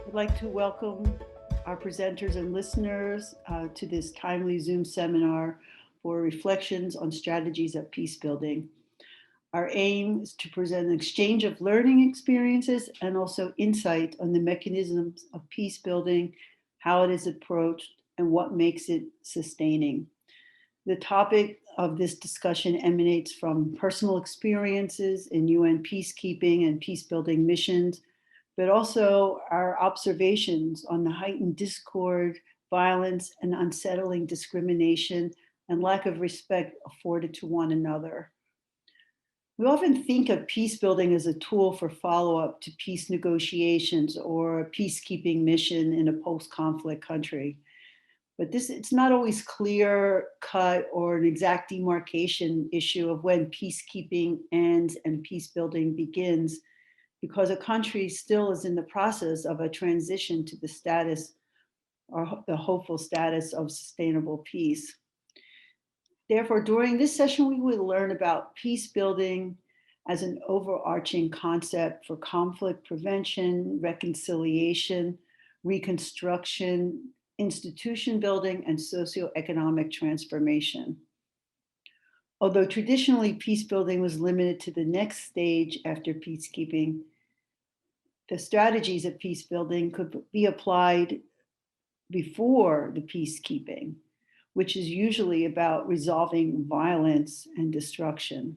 I'd like to welcome our presenters and listeners to this timely Zoom seminar for reflections on strategies of peace building. Our aim is to present an exchange of learning experiences and also insight on the mechanisms of peace building, how it is approached, and what makes it sustaining. The topic of this discussion emanates from personal experiences in UN peacekeeping and peace building missions, but also our observations on the heightened discord, violence, and unsettling discrimination and lack of respect afforded to one another. We often think of peace building as a tool for follow-up to peace negotiations or a peacekeeping mission in a post-conflict country. But it's not always clear cut or an exact demarcation issue of when peacekeeping ends and peace building begins, because a country still is in the process of a transition to the status or the hopeful status of sustainable peace. Therefore, during this session, we will learn about peace building as an overarching concept for conflict prevention, reconciliation, reconstruction, institution building, and socio-economic transformation. Although traditionally peace building was limited to the next stage after peacekeeping, the strategies of peace building could be applied before the peacekeeping, which is usually about resolving violence and destruction.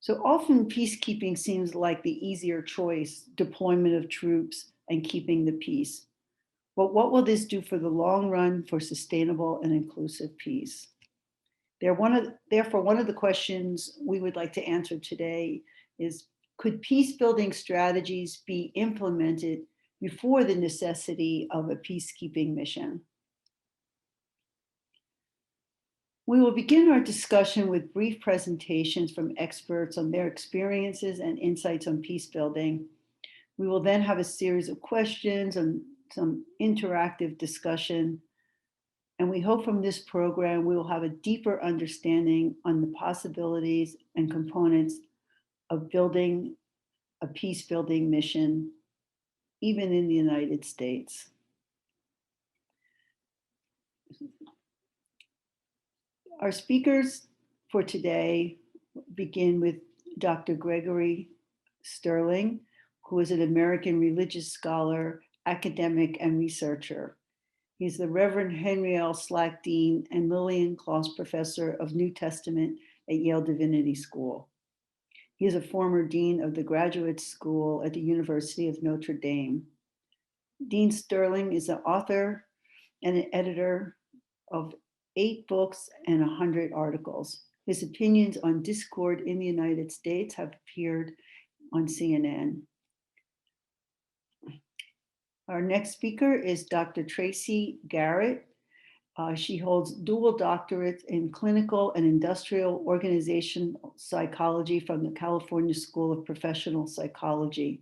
So often peacekeeping seems like the easier choice, deployment of troops and keeping the peace. But what will this do for the long run for sustainable and inclusive peace? Therefore, one of the questions we would like to answer today is, could peace building strategies be implemented before the necessity of a peacekeeping mission? We will begin our discussion with brief presentations from experts on their experiences and insights on peace building. We will then have a series of questions and some interactive discussion. And we hope from this program, we will have a deeper understanding on the possibilities and components of building a peace building mission, even in the United States. Our speakers for today begin with Dr. Gregory Sterling, who is an American religious scholar, academic, and researcher. He's the Reverend Henry L. Slack Dean and Lillian Kloss Professor of New Testament at Yale Divinity School. He is a former dean of the Graduate School at the University of Notre Dame. Dean Sterling is an author and an editor of 8 books and 100 articles. His opinions on discord in the United States have appeared on CNN. Our next speaker is Dr. Tracy Garrett. She holds dual doctorates in clinical and industrial organizational psychology from the California School of Professional Psychology.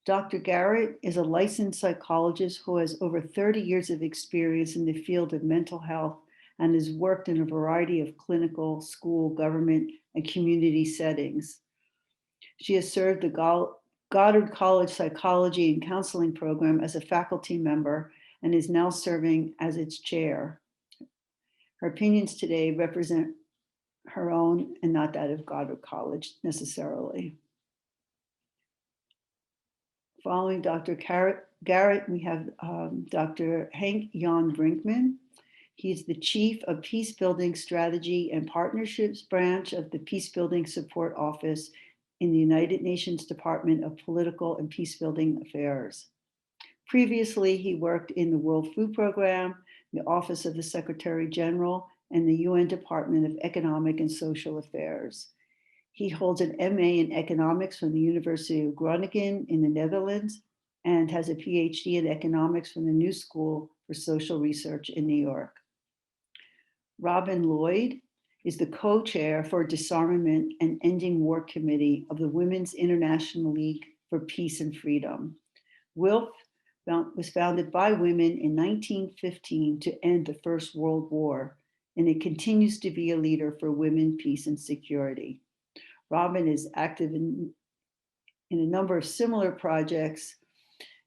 Dr. Garrett is a licensed psychologist who has over 30 years of experience in the field of mental health and has worked in a variety of clinical, school, government, and community settings. She has served the Goddard College Psychology and Counseling Program as a faculty member and is now serving as its chair. Her opinions today represent her own and not that of Goddard College necessarily. Following Dr. Garrett, we have Dr. Hank Yon Brinkman. He's the Chief of Peacebuilding Strategy and Partnerships Branch of the Peacebuilding Support Office in the United Nations Department of Political and Peacebuilding Affairs. Previously, he worked in the World Food Program, the Office of the Secretary General, and the UN Department of Economic and Social Affairs. He holds an MA in economics from the University of Groningen in the Netherlands and has a PhD in economics from the New School for Social Research in New York. Robin Lloyd is the co-chair for Disarmament and Ending War Committee of the Women's International League for Peace and Freedom. WILF was founded by women in 1915 to end the First World War, and it continues to be a leader for women, peace, and security. Robin is active in a number of similar projects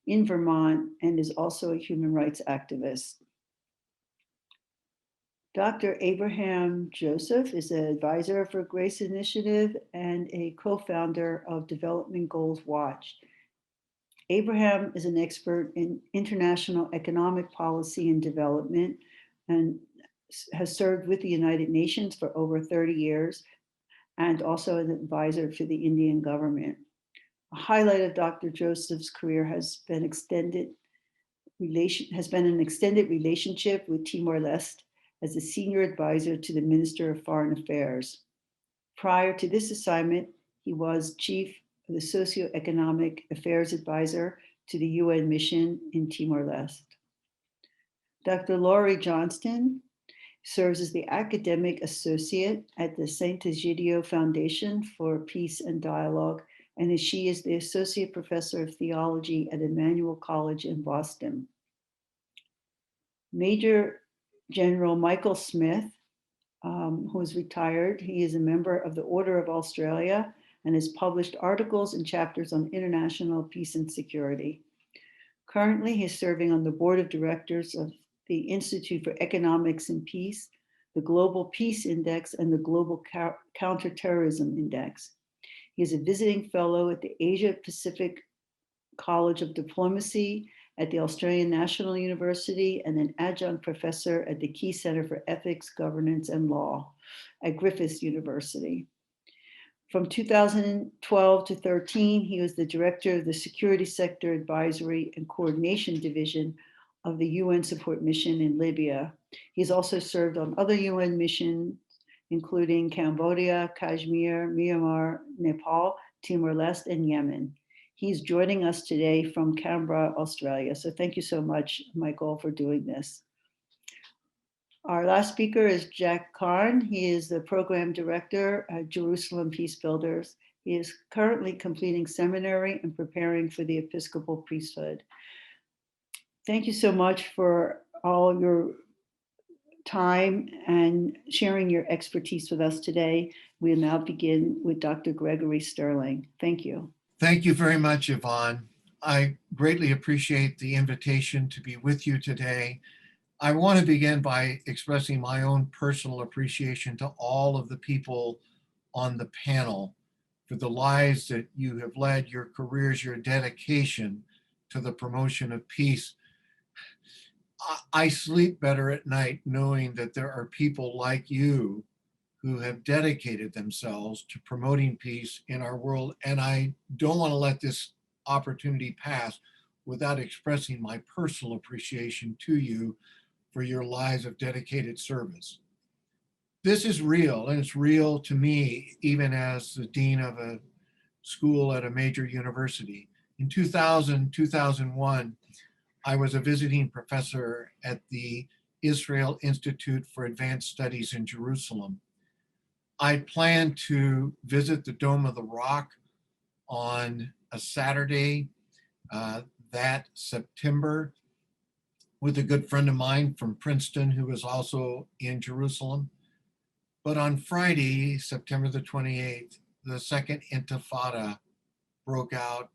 in Vermont and is also a human rights activist. Dr. Abraham Joseph is an advisor for Grace Initiative and a co-founder of Development Goals Watch. Abraham is an expert in international economic policy and development and has served with the United Nations for over 30 years and also as an advisor for the Indian government. A highlight of Dr. Joseph's career has been an extended relationship with Timor-Leste as a senior advisor to the Minister of Foreign Affairs. Prior to this assignment, he was chief of the socio-economic affairs advisor to the UN mission in Timor-Leste. Dr. Laurie Johnston serves as the academic associate at the St. Egidio Foundation for Peace and Dialogue, and she is the associate professor of theology at Emmanuel College in Boston. Major General Michael Smith, who is retired, he is a member of the Order of Australia and has published articles and chapters on international peace and security. Currently, he is serving on the board of directors of the Institute for Economics and Peace, the Global Peace Index, and the Global Counterterrorism Index. He is a visiting fellow at the Asia Pacific College of Diplomacy at the Australian National University and an adjunct professor at the Key Center for Ethics, Governance, and Law at Griffith University. From 2012 to 13, he was the director of the Security Sector Advisory and Coordination Division of the UN Support Mission in Libya. He's also served on other UN missions, including Cambodia, Kashmir, Myanmar, Nepal, Timor-Leste, and Yemen. He's joining us today from Canberra, Australia. So thank you so much, Michael, for doing this. Our last speaker is Jack Karn. He is the program director at Jerusalem Peacebuilders. He is currently completing seminary and preparing for the Episcopal priesthood. Thank you so much for all your time and sharing your expertise with us today. We'll now begin with Dr. Gregory Sterling. Thank you. Thank you very much, Yvonne. I greatly appreciate the invitation to be with you today. I want to begin by expressing my own personal appreciation to all of the people on the panel for the lives that you have led, your careers, your dedication to the promotion of peace. I sleep better at night knowing that there are people like you who have dedicated themselves to promoting peace in our world. And I don't want to let this opportunity pass without expressing my personal appreciation to you for your lives of dedicated service. This is real, and it's real to me, even as the dean of a school at a major university. In 2001, I was a visiting professor at the Israel Institute for Advanced Studies in Jerusalem. I planned to visit the Dome of the Rock on a Saturday that September with a good friend of mine from Princeton who was also in Jerusalem. But on Friday, September the 28th, the second Intifada broke out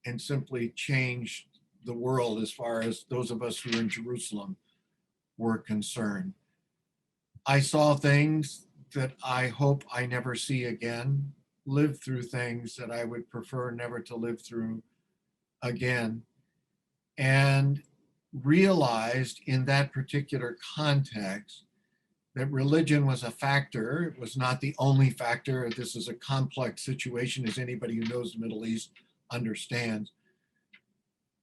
and simply changed the world as far as those of us who were in Jerusalem were concerned. I saw things that I hope I never see again, lived through things that I would prefer never to live through again, and realized in that particular context that religion was a factor. It was not the only factor. This is a complex situation, as anybody who knows the Middle East understands.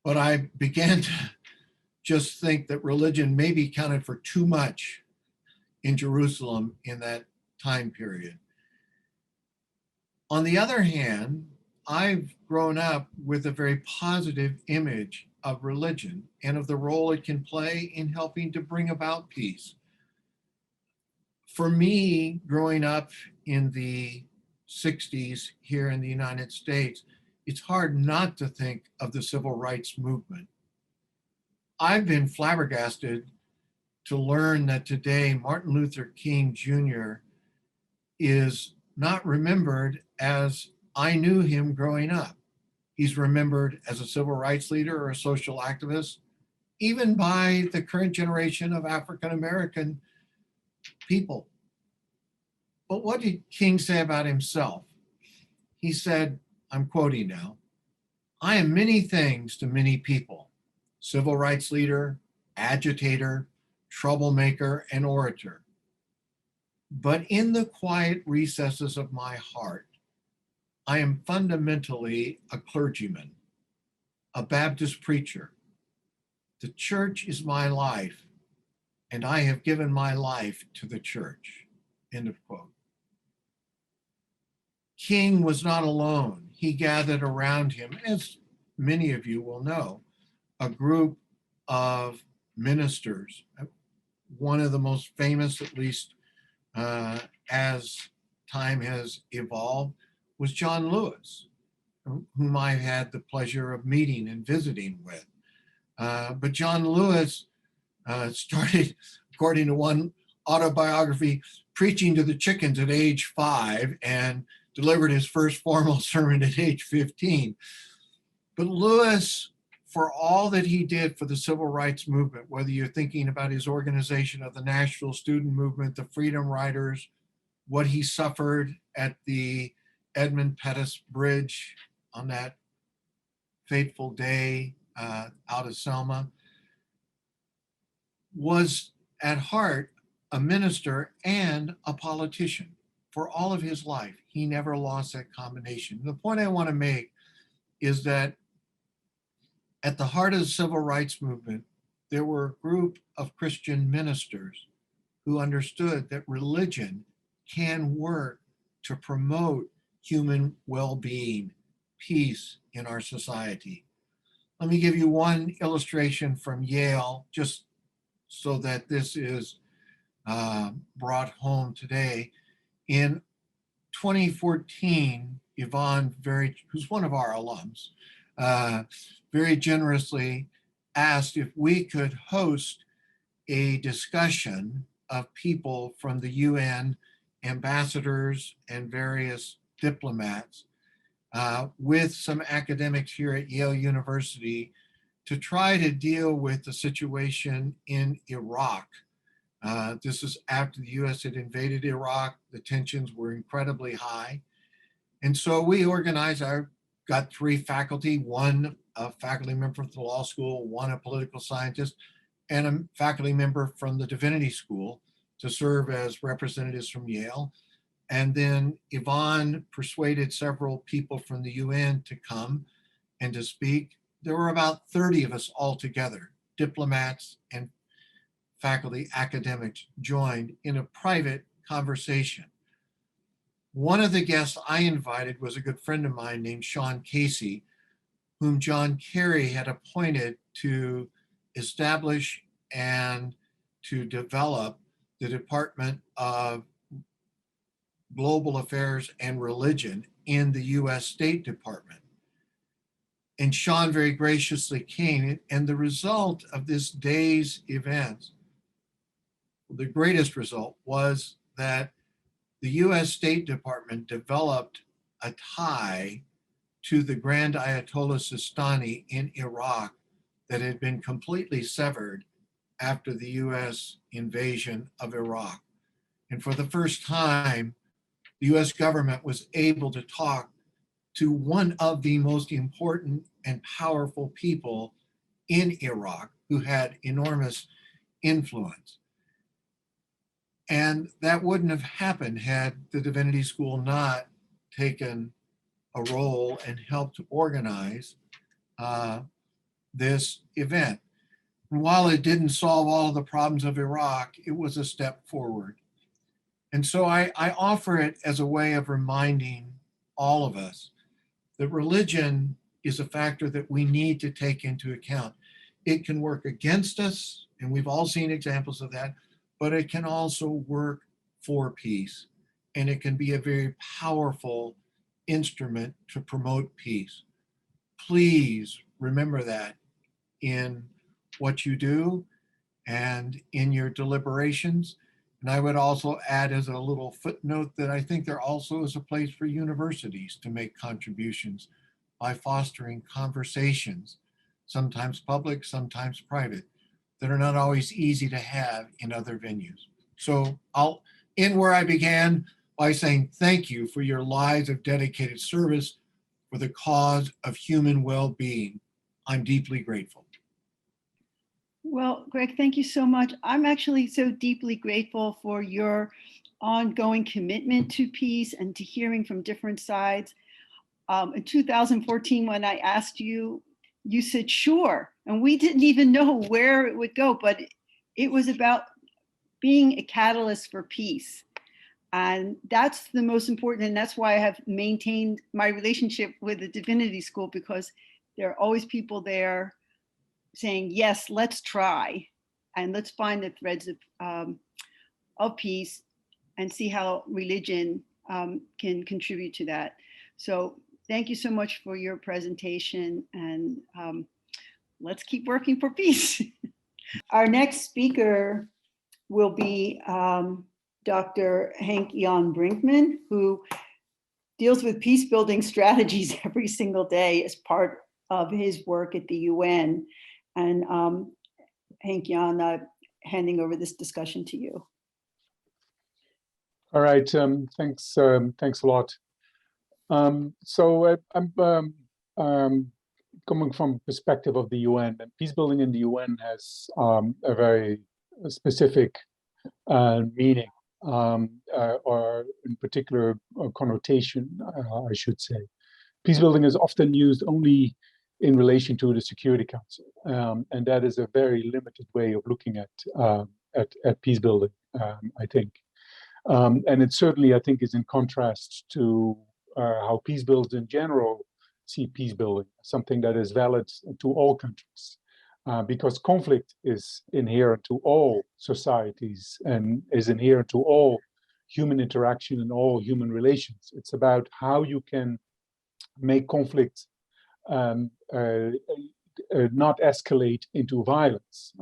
But I began to just think that religion maybe counted for too much in Jerusalem in that time period. On the other hand, I've grown up with a very positive image of religion and of the role it can play in helping to bring about peace. For me, growing up in the 60s here in the United States, it's hard not to think of the civil rights movement. I've been flabbergasted to learn that today Martin Luther King Jr. is not remembered as I knew him growing up. He's remembered as a civil rights leader or a social activist, even by the current generation of African American people. But what did King say about himself? He said, I'm quoting now, "I am many things to many people: civil rights leader, agitator, troublemaker, and orator. But in the quiet recesses of my heart, I am fundamentally a clergyman, a Baptist preacher. The church is my life, and I have given my life to the church." End of quote. King was not alone. He gathered around him, as many of you will know, a group of ministers. One of the most famous, at least as time has evolved, was John Lewis, whom I had the pleasure of meeting and visiting with. But John Lewis started, according to one autobiography, preaching to the chickens at age 5 and delivered his first formal sermon at age 15. But Lewis, for all that he did for the civil rights movement, whether you're thinking about his organization of the National Student Movement, the Freedom Riders, what he suffered at the Edmund Pettus Bridge on that fateful day out of Selma, was at heart a minister and a politician. For all of his life, he never lost that combination. The point I want to make is that at the heart of the civil rights movement, there were a group of Christian ministers who understood that religion can work to promote human well-being, peace in our society. Let me give you one illustration from Yale, just so that this is brought home today. In 2014, Yvonne, who's one of our alums, very generously asked if we could host a discussion of people from the UN, ambassadors and various diplomats, with some academics here at Yale University to try to deal with the situation in Iraq. This is after the US had invaded Iraq. The tensions were incredibly high. And so we organized, I got 3 faculty, one a faculty member from the law school, one a political scientist, and a faculty member from the divinity school to serve as representatives from Yale. And then Yvonne persuaded several people from the UN to come and to speak. There were about 30 of us all together, diplomats and faculty academics joined in a private conversation. One of the guests I invited was a good friend of mine named Sean Casey, whom John Kerry had appointed to establish and to develop the Department of Global Affairs and Religion in the US State Department. And Sean very graciously came, and the result of this day's events, the greatest result, was that the US State Department developed a tie to the Grand Ayatollah Sistani in Iraq that had been completely severed after the US invasion of Iraq. And for the first time, the US government was able to talk to one of the most important and powerful people in Iraq who had enormous influence. And that wouldn't have happened had the Divinity School not taken a role and helped to organize this event. And while it didn't solve all of the problems of Iraq, it was a step forward. And so I offer it as a way of reminding all of us that religion is a factor that we need to take into account. It can work against us, and we've all seen examples of that, but it can also work for peace, and it can be a very powerful instrument to promote peace. Please remember that in what you do and in your deliberations. And I would also add as a little footnote that I think there also is a place for universities to make contributions by fostering conversations, sometimes public, sometimes private, that are not always easy to have in other venues. So I'll end where I began by saying thank you for your lives of dedicated service for the cause of human well-being. I'm deeply grateful. Well, Greg, thank you so much. I'm actually so deeply grateful for your ongoing commitment to peace and to hearing from different sides. In 2014, when I asked you, you said, sure. And we didn't even know where it would go, but it was about being a catalyst for peace. And that's the most important. And that's why I have maintained my relationship with the Divinity School, because there are always people there saying, yes, let's try. And let's find the threads of peace and see how religion can contribute to that. So thank you so much for your presentation, and let's keep working for peace. Our next speaker will be Dr. Hank Yon Brinkman, who deals with peace building strategies every single day as part of his work at the UN. And Henk-Jan, handing over this discussion to you. All right, thanks a lot. So I'm coming from perspective of the UN, and peace building in the UN has a very specific meaning, or in particular connotation, I should say. Peace building is often used only in relation to the Security Council, and that is a very limited way of looking at peace building, I think. And it certainly, I think, is in contrast to how peace builders in general see peace building, something that is valid to all countries, because conflict is inherent to all societies and is inherent to all human interaction and all human relations. It's about how you can make conflict not escalate into violence.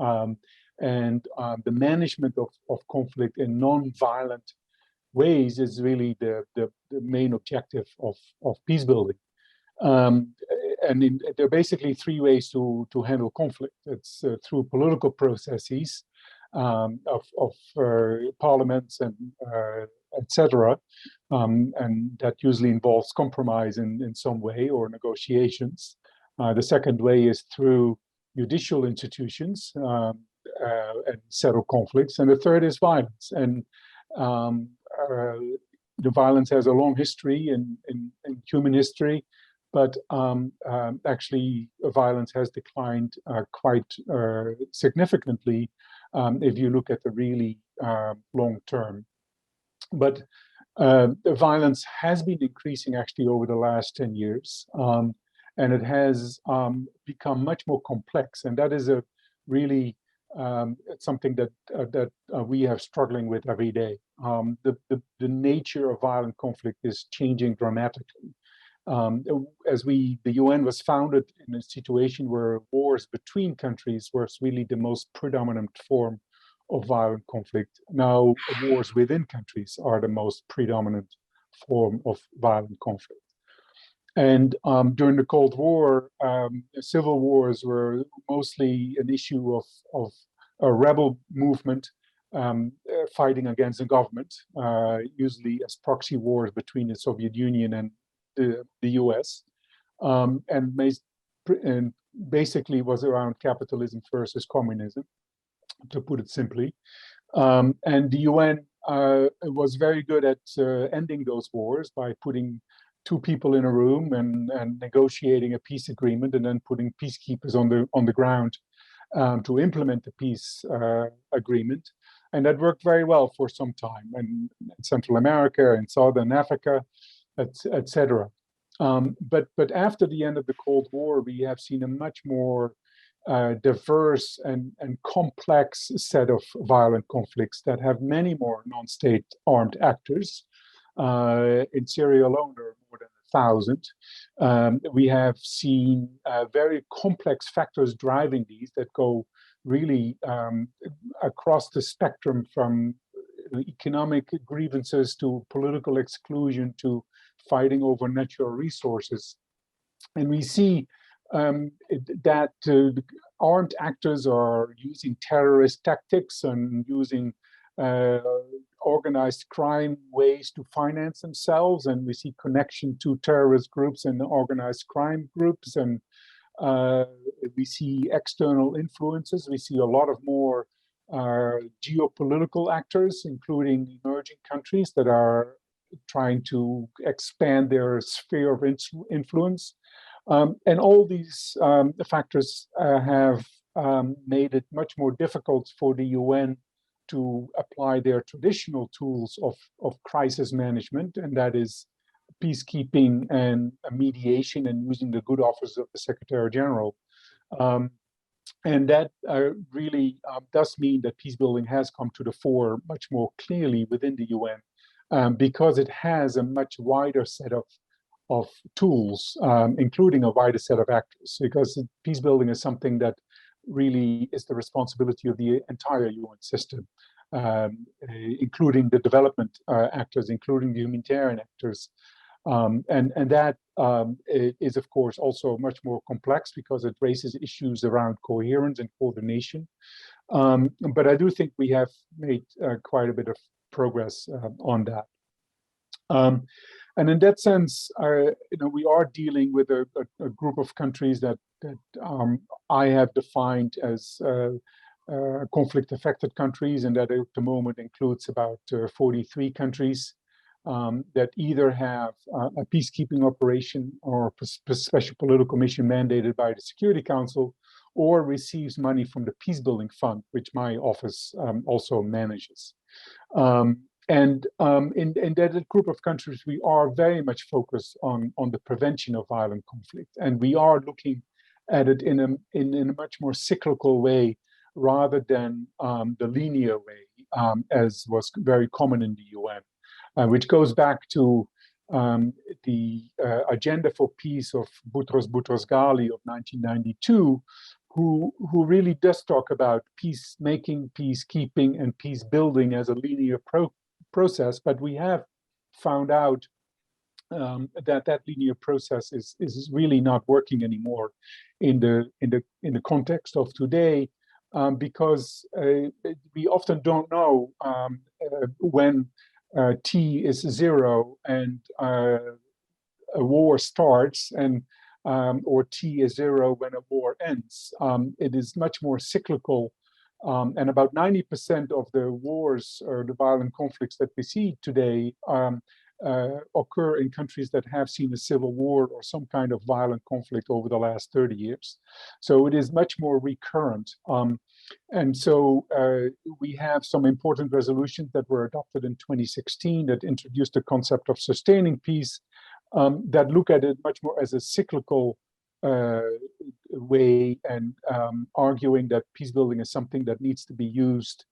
And the management of conflict in non-violent ways is really the main objective of peace building. And there are basically three ways to handle conflict. It's through political processes of parliaments and etc. And that usually involves compromise in some way or negotiations. The second way is through judicial institutions and settle conflicts. And the third is violence. And the violence has a long history in human history, but actually violence has declined quite significantly if you look at the really long term. But the violence has been increasing actually over the last 10 years. And it has become much more complex. And that is a really something that we are struggling with every day. The nature of violent conflict is changing dramatically. The UN was founded in a situation where wars between countries was really the most predominant form of violent conflict. Now, wars within countries are the most predominant form of violent conflict. And during the Cold War, civil wars were mostly an issue of a rebel movement fighting against the government, usually as proxy wars between the Soviet Union and the US, and basically was around capitalism versus communism, to put it simply. And the UN was very good at ending those wars by putting two people in a room and negotiating a peace agreement, and then putting peacekeepers on the ground to implement the peace agreement. And that worked very well for some time, and in Central America and Southern Africa, etc. But after the end of the Cold War, we have seen a much more diverse and complex set of violent conflicts that have many more non-state armed actors. In Syria alone, there are more than 1,000. We have seen very complex factors driving these that go really across the spectrum, from economic grievances to political exclusion to fighting over natural resources. And we see that armed actors are using terrorist tactics and using organized crime ways to finance themselves. And we see connection to terrorist groups and organized crime groups. And we see external influences. We see a lot of more geopolitical actors, including emerging countries that are trying to expand their sphere of influence. And all these factors have made it much more difficult for the UN to apply their traditional tools of crisis management, and that is peacekeeping and mediation and using the good office of the Secretary General. And that really does mean that peacebuilding has come to the fore much more clearly within the UN, because it has a much wider set of tools, including a wider set of actors, because peacebuilding is something that really is the responsibility of the entire UN system, including the development actors, including the humanitarian actors. And that is, of course, also much more complex because it raises issues around coherence and coordination. But I do think we have made quite a bit of progress on that. And in that sense, we are dealing with a group of countries that I have defined as conflict-affected countries, and that at the moment includes about 43 countries that either have a peacekeeping operation or a special political mission mandated by the Security Council, or receives money from the Peacebuilding Fund, which my office also manages. And in that group of countries, we are very much focused on the prevention of violent conflict, and we are looking at it in a much more cyclical way rather than the linear way, as was very common in the UN. Which goes back to the Agenda for Peace of Boutros Boutros-Ghali of 1992, who really does talk about peacemaking, peacekeeping, and peace building as a linear process. But we have found out that linear process is really not working anymore in the context of today, because we often don't know when T is 0 and a war starts, and or T is 0 when a war ends. It is much more cyclical, and about 90% of the wars or the violent conflicts that we see today occur in countries that have seen a civil war or some kind of violent conflict over the last 30 years. So it is much more recurrent. And so we have some important resolutions that were adopted in 2016 that introduced the concept of sustaining peace, that look at it much more as a cyclical way, and arguing that peace building is something that needs to be used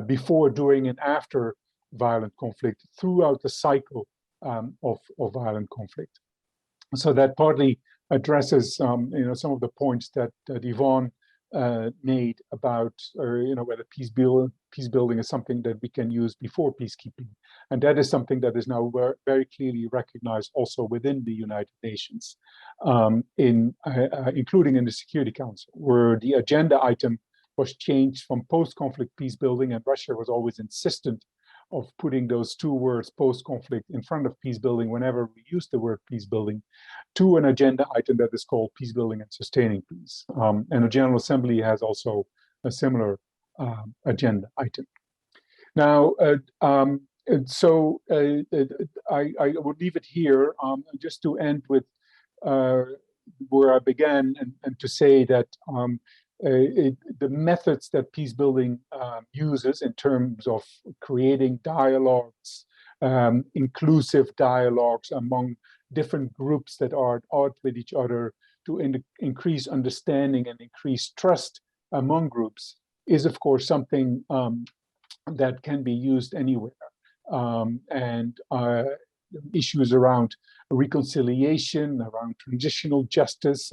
before, during, and after violent conflict throughout the cycle of violent conflict. So that partly addresses some of the points that Yvonne made about whether peace building is something that we can use before peacekeeping, and that is something that is now very clearly recognized also within the United Nations, including in the Security Council, where the agenda item was changed from post-conflict peace building, and Russia was always insistent of putting those two words, post-conflict, in front of peace building whenever we use the word peace building, to an agenda item that is called peace building and sustaining peace. And the General Assembly has also a similar agenda item. Now, I would leave it here, just to end with where I began, and to say that the methods that peace building uses in terms of creating dialogues, inclusive dialogues among different groups that are at odds with each other, to increase understanding and increase trust among groups, is of course something that can be used anywhere. And issues around reconciliation, around transitional justice,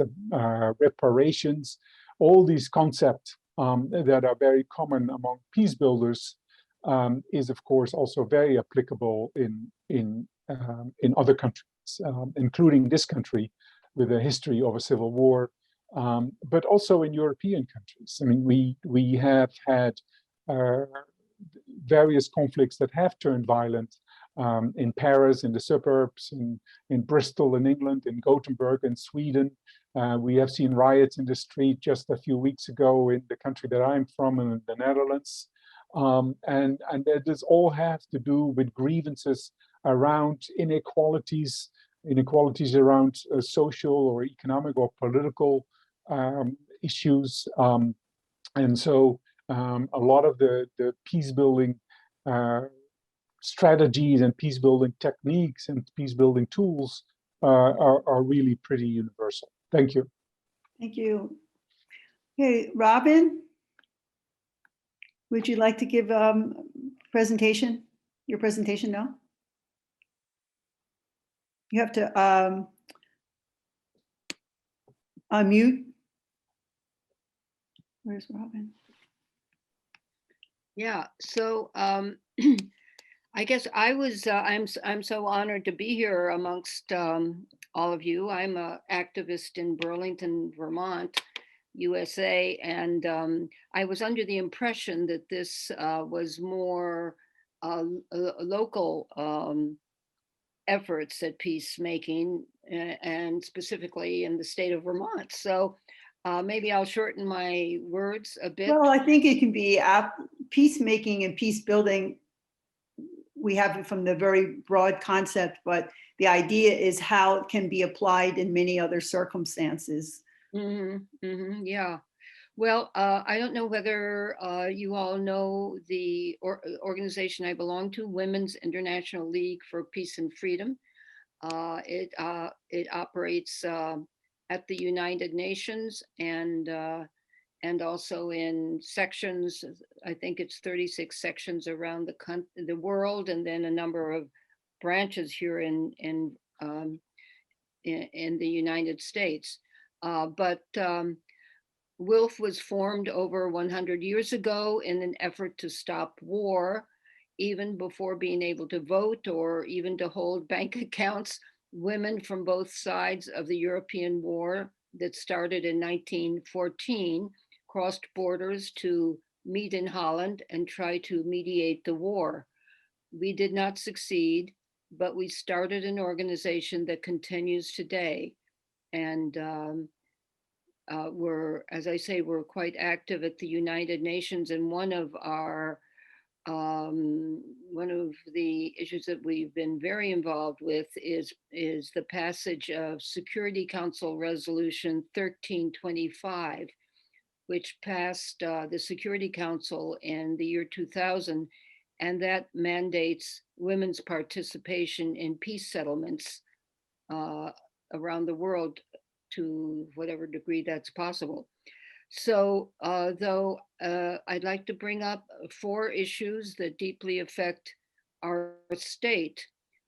reparations, all these concepts that are very common among peace builders, is of course also very applicable in other countries, including this country, with a history of a civil war, but also in European countries. I mean, we have had various conflicts that have turned violent in Paris, in the suburbs, in Bristol, in England, in Gothenburg, in Sweden. We have seen riots in the street just a few weeks ago in the country that I'm from, in the Netherlands. And that does all have to do with grievances around inequalities around social or economic or political issues. And so a lot of the peace building strategies and peace building techniques and peace building tools are really pretty universal. Thank you. Thank you. Okay, Robin, would you like to give your presentation now? You have to unmute. Where's Robin? Yeah, so I guess I'm so honored to be here amongst all of you. I'm an activist in Burlington, Vermont, USA, and I was under the impression that this was more local efforts at peacemaking, and specifically in the state of Vermont. So maybe I'll shorten my words a bit. Well, I think it can be peacemaking and peace building. We have it from the very broad concept, but the idea is how it can be applied in many other circumstances. Yeah. Well, I don't know whether you all know the organization I belong to, Women's International League for Peace and Freedom. It operates at the United Nations and also in sections. I think it's 36 sections around the world, and then a number of branches here in the United States. But WILF was formed over 100 years ago in an effort to stop war, even before being able to vote or even to hold bank accounts. Women from both sides of the European war that started in 1914 crossed borders to meet in Holland and try to mediate the war. We did not succeed, but we started an organization that continues today. And as I say, we're quite active at the United Nations, and one of the issues that we've been very involved with is the passage of Security Council Resolution 1325, which passed the Security Council in the year 2000, and that mandates women's participation in peace settlements around the world to whatever degree that's possible. So though I'd like to bring up 4 issues that deeply affect our state,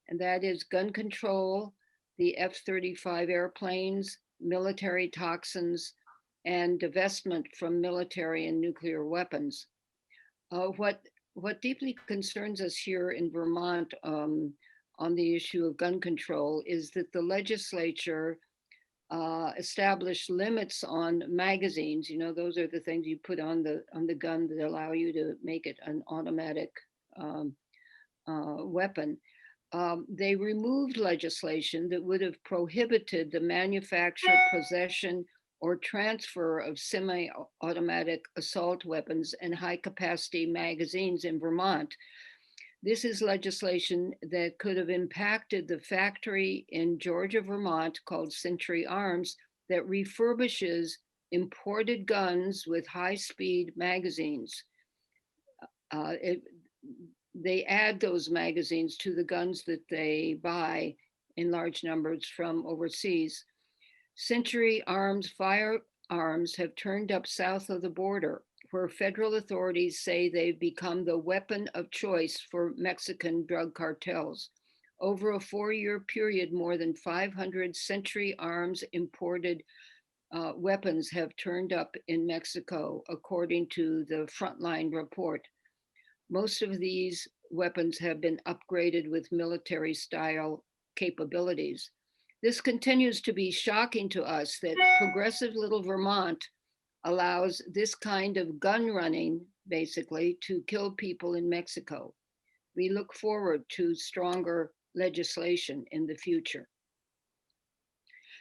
and that is gun control, the F-35 airplanes, military toxins, and divestment from military and nuclear weapons. What deeply concerns us here in Vermont on the issue of gun control is that the legislature established limits on magazines. You know, those are the things you put on the gun that allow you to make it an automatic weapon. They removed legislation that would have prohibited the manufacture, possession, or transfer of semi-automatic assault weapons and high-capacity magazines in Vermont. This is legislation that could have impacted the factory in Georgia, Vermont, called Century Arms, that refurbishes imported guns with high-speed magazines. They add those magazines to the guns that they buy in large numbers from overseas. Century Arms firearms have turned up south of the border, where federal authorities say they've become the weapon of choice for Mexican drug cartels. Over a 4-year period, more than 500 Century Arms imported weapons have turned up in Mexico, according to the Frontline report. Most of these weapons have been upgraded with military-style capabilities. This continues to be shocking to us that progressive little Vermont allows this kind of gun running, basically, to kill people in Mexico. We look forward to stronger legislation in the future.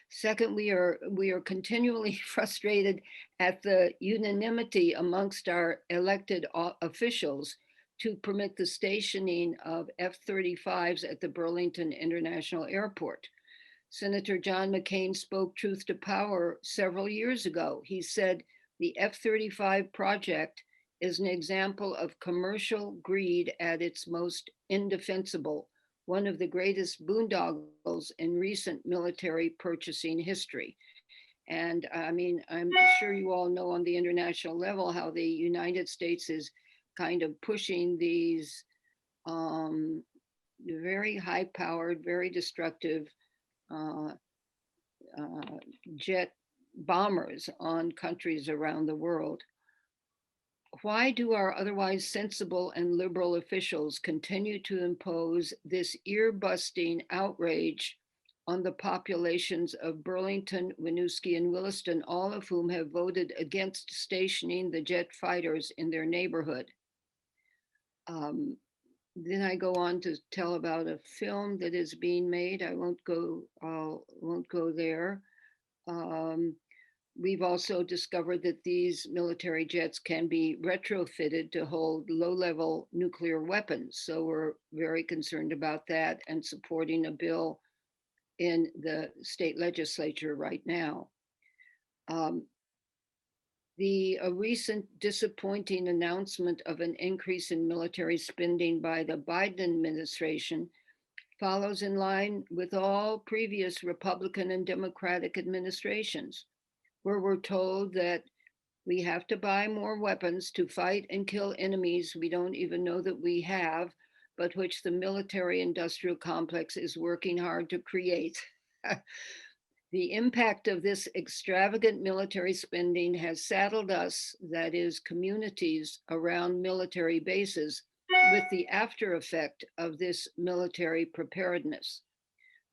Second, we are continually frustrated at the unanimity amongst our elected officials to permit the stationing of F-35s at the Burlington International Airport. Senator John McCain spoke truth to power several years ago. He said the F-35 project is an example of commercial greed at its most indefensible, one of the greatest boondoggles in recent military purchasing history. And I mean, I'm sure you all know on the international level how the United States is kind of pushing these very high-powered, very destructive jet bombers on countries around the world. Why do our otherwise sensible and liberal officials continue to impose this ear-busting outrage on the populations of Burlington, Winooski, and Williston, all of whom have voted against stationing the jet fighters in their neighborhood? Then I go on to tell about a film that is being made. I won't go there. We've also discovered that these military jets can be retrofitted to hold low-level nuclear weapons. So we're very concerned about that and supporting a bill in the state legislature right now. The recent disappointing announcement of an increase in military spending by the Biden administration follows in line with all previous Republican and Democratic administrations, where we're told that we have to buy more weapons to fight and kill enemies we don't even know that we have, but which the military industrial complex is working hard to create. The impact of this extravagant military spending has saddled us, that is, communities around military bases, with the after effect of this military preparedness.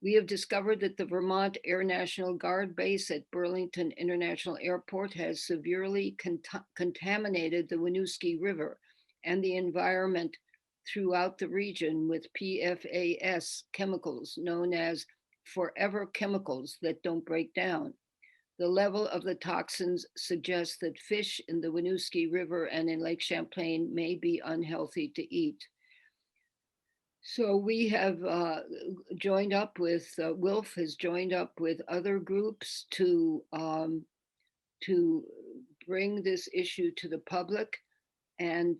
We have discovered that the Vermont Air National Guard base at Burlington International Airport has severely contaminated the Winooski River and the environment throughout the region with PFAS chemicals known as forever chemicals that don't break down. The level of the toxins suggests that fish in the Winooski River and in Lake Champlain may be unhealthy to eat. So we have joined up with, WILF has joined up with other groups to bring this issue to the public, and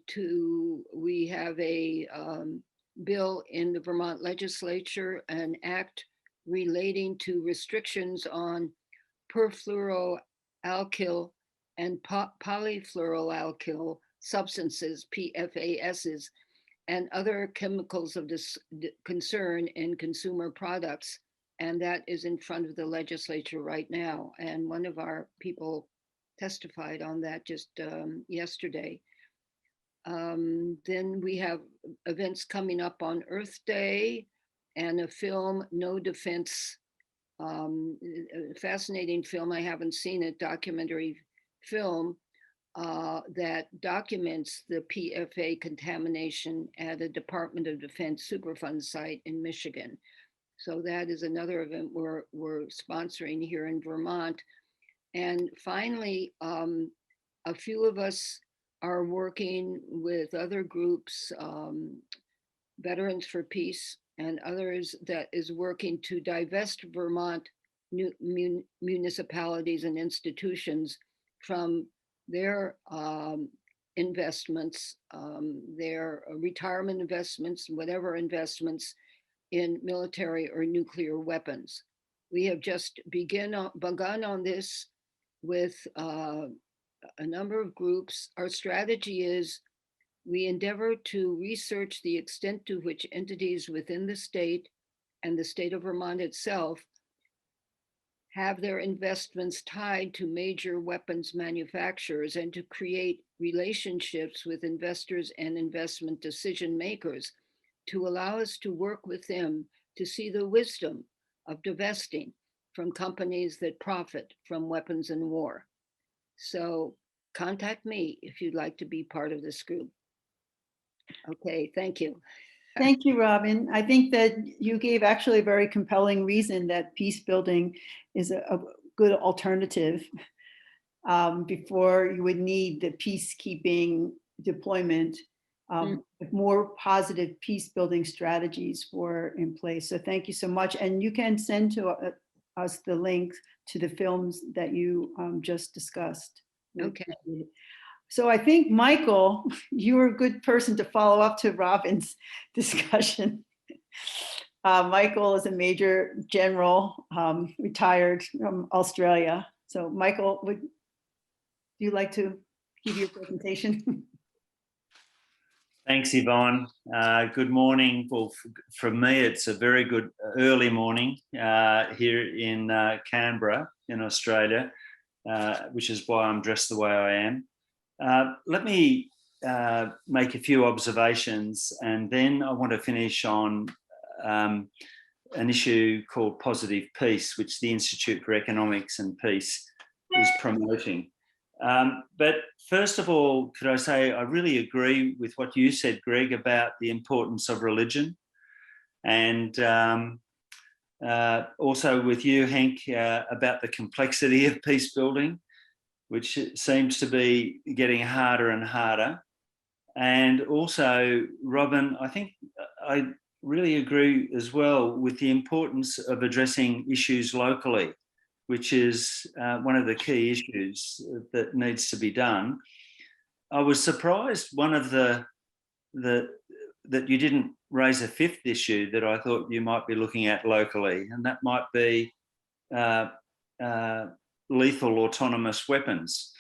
we have a bill in the Vermont legislature, an act relating to restrictions on perfluoroalkyl and polyfluoroalkyl substances, PFASs, and other chemicals of concern in consumer products. And that is in front of the legislature right now. And one of our people testified on that just yesterday. Then we have events coming up on Earth Day and a film, No Defense, a fascinating film, I haven't seen it, documentary film that documents the PFA contamination at a Department of Defense Superfund site in Michigan. So that is another event we're sponsoring here in Vermont. And finally, a few of us are working with other groups, Veterans for Peace and others, that is working to divest Vermont municipalities and institutions from their investments, their retirement investments, whatever investments in military or nuclear weapons. We have just begun on this with a number of groups. Our strategy is we endeavor to research the extent to which entities within the state and the state of Vermont itself have their investments tied to major weapons manufacturers, and to create relationships with investors and investment decision makers to allow us to work with them to see the wisdom of divesting from companies that profit from weapons and war. So contact me if you'd like to be part of this group. Okay, thank you. Thank you, Robin. I think that you gave actually a very compelling reason that peace building is a good alternative before you would need the peacekeeping deployment. If more positive peace building strategies were in place. So thank you so much. And you can send to us the link to the films that you just discussed. Okay. So I think, Michael, you're a good person to follow up to Robin's discussion. Michael is a Major General, retired from Australia. So Michael, would you like to give your presentation? Thanks, Yvonne. Good morning. Well, from me, it's a very good early morning here in Canberra, in Australia, which is why I'm dressed the way I am. Let me make a few observations, and then I want to finish on an issue called positive peace, which the Institute for Economics and Peace is promoting. But first of all, could I say I really agree with what you said, Greg, about the importance of religion, and also with you, Henk, about the complexity of peace building, which seems to be getting harder and harder. And also, Robin, I think I really agree as well with the importance of addressing issues locally, which is one of the key issues that needs to be done. I was surprised that you didn't raise a fifth issue that I thought you might be looking at locally, and that might be lethal autonomous weapons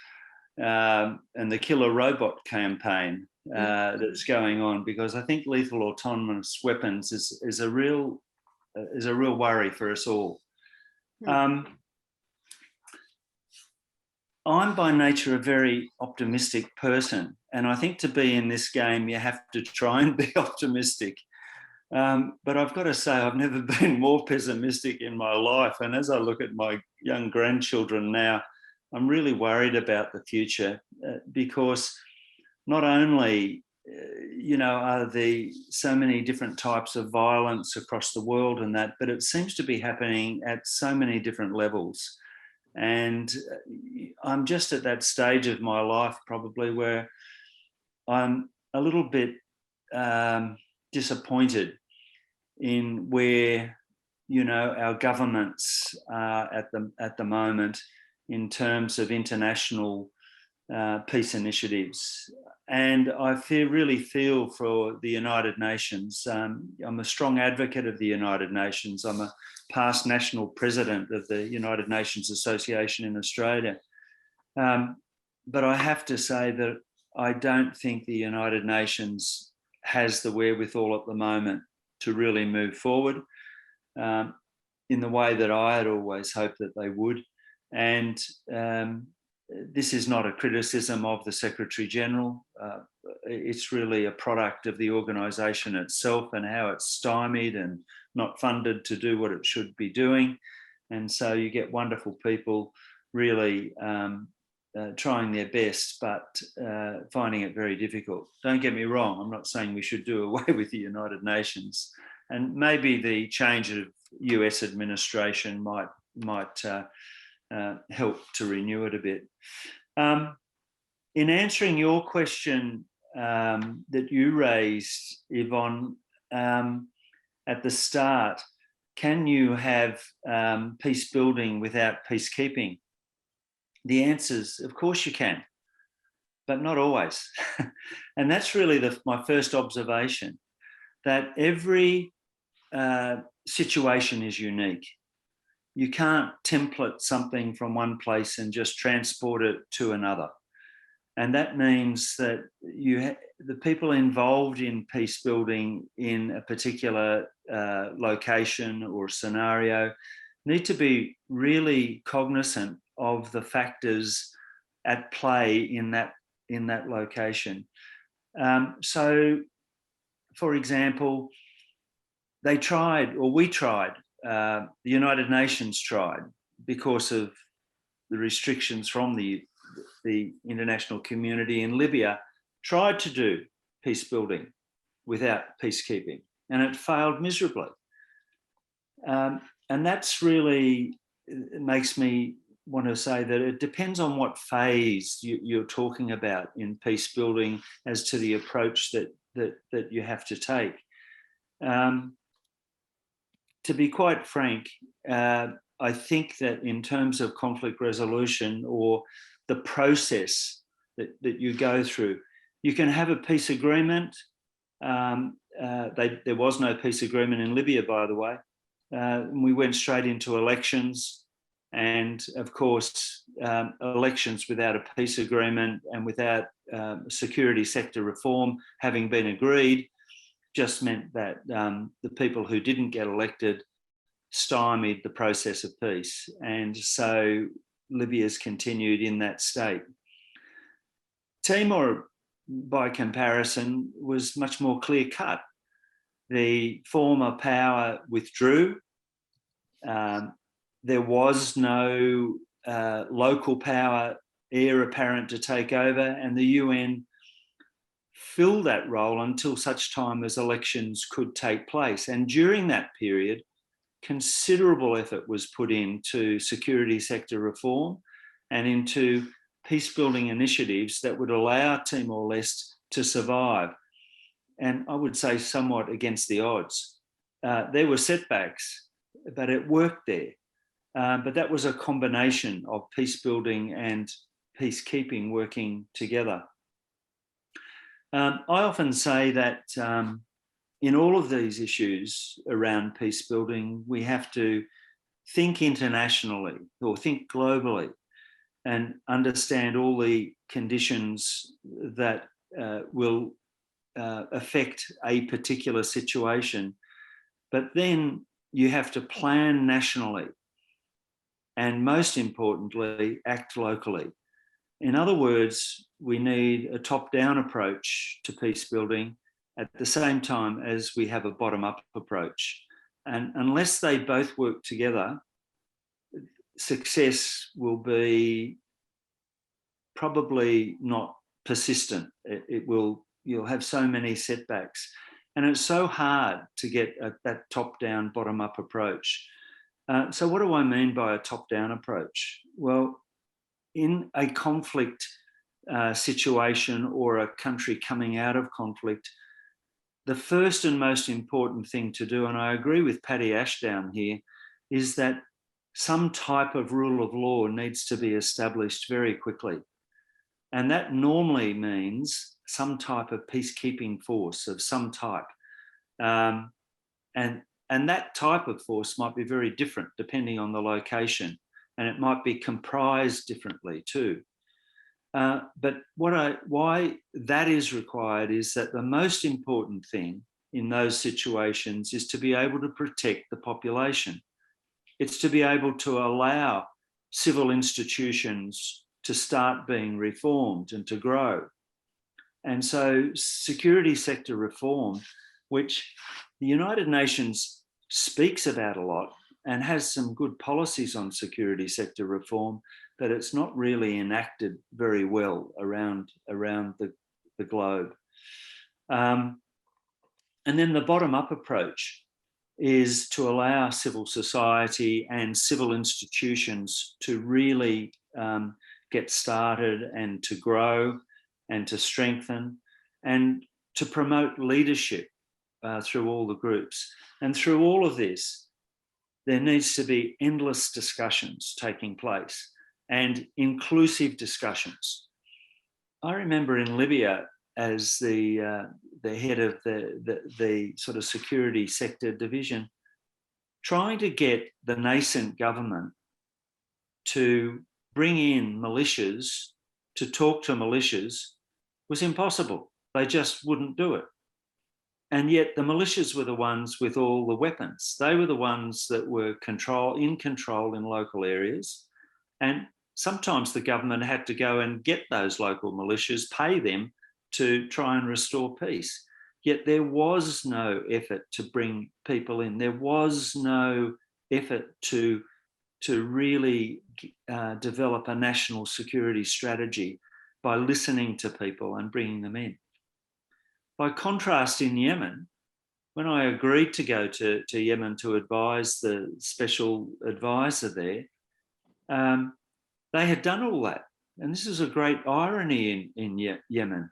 and the killer robot campaign that's going on, because I think lethal autonomous weapons is a real worry for us all. I'm by nature a very optimistic person, and I think to be in this game you have to try and be optimistic. But I've got to say I've never been more pessimistic in my life, and as I look at my young grandchildren now, I'm really worried about the future because not only are there so many different types of violence across the world and that, but it seems to be happening at so many different levels. And I'm just at that stage of my life probably where I'm a little bit disappointed in where our governments are at the moment in terms of international peace initiatives. And I really feel for the United Nations. I'm a strong advocate of the United Nations. I'm a past national president of the United Nations Association in Australia. But I have to say that I don't think the United Nations has the wherewithal at the moment to really move forward in the way that I had always hoped that they would. And this is not a criticism of the Secretary General. It's really a product of the organisation itself and how it's stymied and not funded to do what it should be doing. And so you get wonderful people really trying their best, but finding it very difficult. Don't get me wrong, I'm not saying we should do away with the United Nations. And maybe the change of US administration might help to renew it a bit. In answering your question that you raised, Yvonne, at the start, can you have peace building without peacekeeping? The answer is, of course you can, but not always. And that's really my first observation, that every situation is unique. You can't template something from one place and just transport it to another. And that means that the people involved in peace building in a particular location or scenario need to be really cognizant of the factors at play in that location. So, for example, we tried the United Nations tried, because of the restrictions from the international community in Libya, tried to do peace building without peacekeeping, and it failed miserably. And that's really, it makes me want to say that it depends on what phase you're talking about in peace building as to the approach that you have to take. To be quite frank, I think that in terms of conflict resolution or the process that you go through, you can have a peace agreement. There was no peace agreement in Libya, by the way. We went straight into elections. And of course, elections without a peace agreement and without security sector reform having been agreed just meant that the people who didn't get elected stymied the process of peace. And so Libya's continued in that state. Timor, by comparison, was much more clear-cut. The former power withdrew. There was no local power heir apparent to take over, and the UN filled that role until such time as elections could take place. And during that period, considerable effort was put into security sector reform and into peace-building initiatives that would allow Timor-Leste to survive. And I would say somewhat against the odds. There were setbacks, but it worked there. But that was a combination of peace-building and peacekeeping working together. I often say that in all of these issues around peace-building, we have to think internationally or think globally and understand all the conditions that will affect a particular situation. But then you have to plan nationally and, most importantly, act locally. In other words, we need a top-down approach to peace building at the same time as we have a bottom-up approach. And unless they both work together, success will be probably not persistent. You'll have so many setbacks. And it's so hard to get that top-down, bottom-up approach. So what do I mean by a top-down approach? Well, in a conflict situation or a country coming out of conflict, the first and most important thing to do, and I agree with Paddy Ashdown here, is that some type of rule of law needs to be established very quickly. And that normally means some type of peacekeeping force of some type. And that type of force might be very different depending on the location, and it might be comprised differently too. But why that is required is that the most important thing in those situations is to be able to protect the population. It's to be able to allow civil institutions to start being reformed and to grow. And so security sector reform, which the United Nations speaks about a lot and has some good policies on security sector reform, but it's not really enacted very well around the globe. And then the bottom-up approach is to allow civil society and civil institutions to really get started and to grow and to strengthen and to promote leadership through all the groups. And through all of this, there needs to be endless discussions taking place and inclusive discussions. I remember in Libya, as the head of the sort of security sector division, trying to get the nascent government to bring in militias, to talk to militias, was impossible. They just wouldn't do it. And yet the militias were the ones with all the weapons. They were the ones that were in control in local areas. And sometimes the government had to go and get those local militias, pay them to try and restore peace. Yet there was no effort to bring people in. There was no effort to really develop a national security strategy by listening to people and bringing them in. By contrast, in Yemen, when I agreed to go to Yemen to advise the special advisor there, they had done all that. And this is a great irony in Yemen.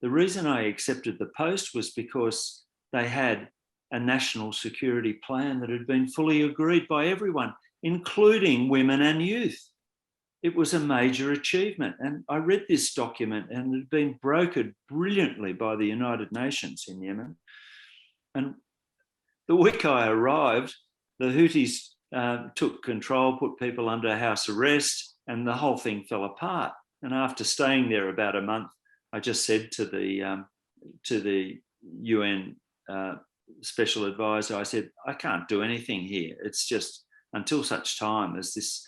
The reason I accepted the post was because they had a national security plan that had been fully agreed by everyone, including women and youth. It was a major achievement. And I read this document, and it had been brokered brilliantly by the United Nations in Yemen. And the week I arrived, the Houthis took control, put people under house arrest, and the whole thing fell apart. And after staying there about a month, I just said to the UN special advisor, I said, I can't do anything here. It's just until such time as this,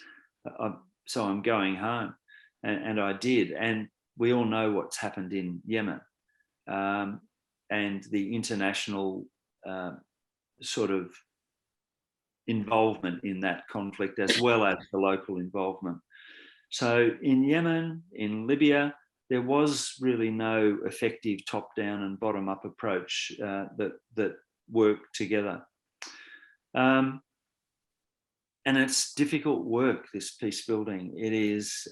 so I'm going home. And I did. And we all know what's happened in Yemen, and the international sort of involvement in that conflict, as well as the local involvement. So in Yemen, in Libya, there was really no effective top-down and bottom-up approach that worked together. And it's difficult work, this peace building. It is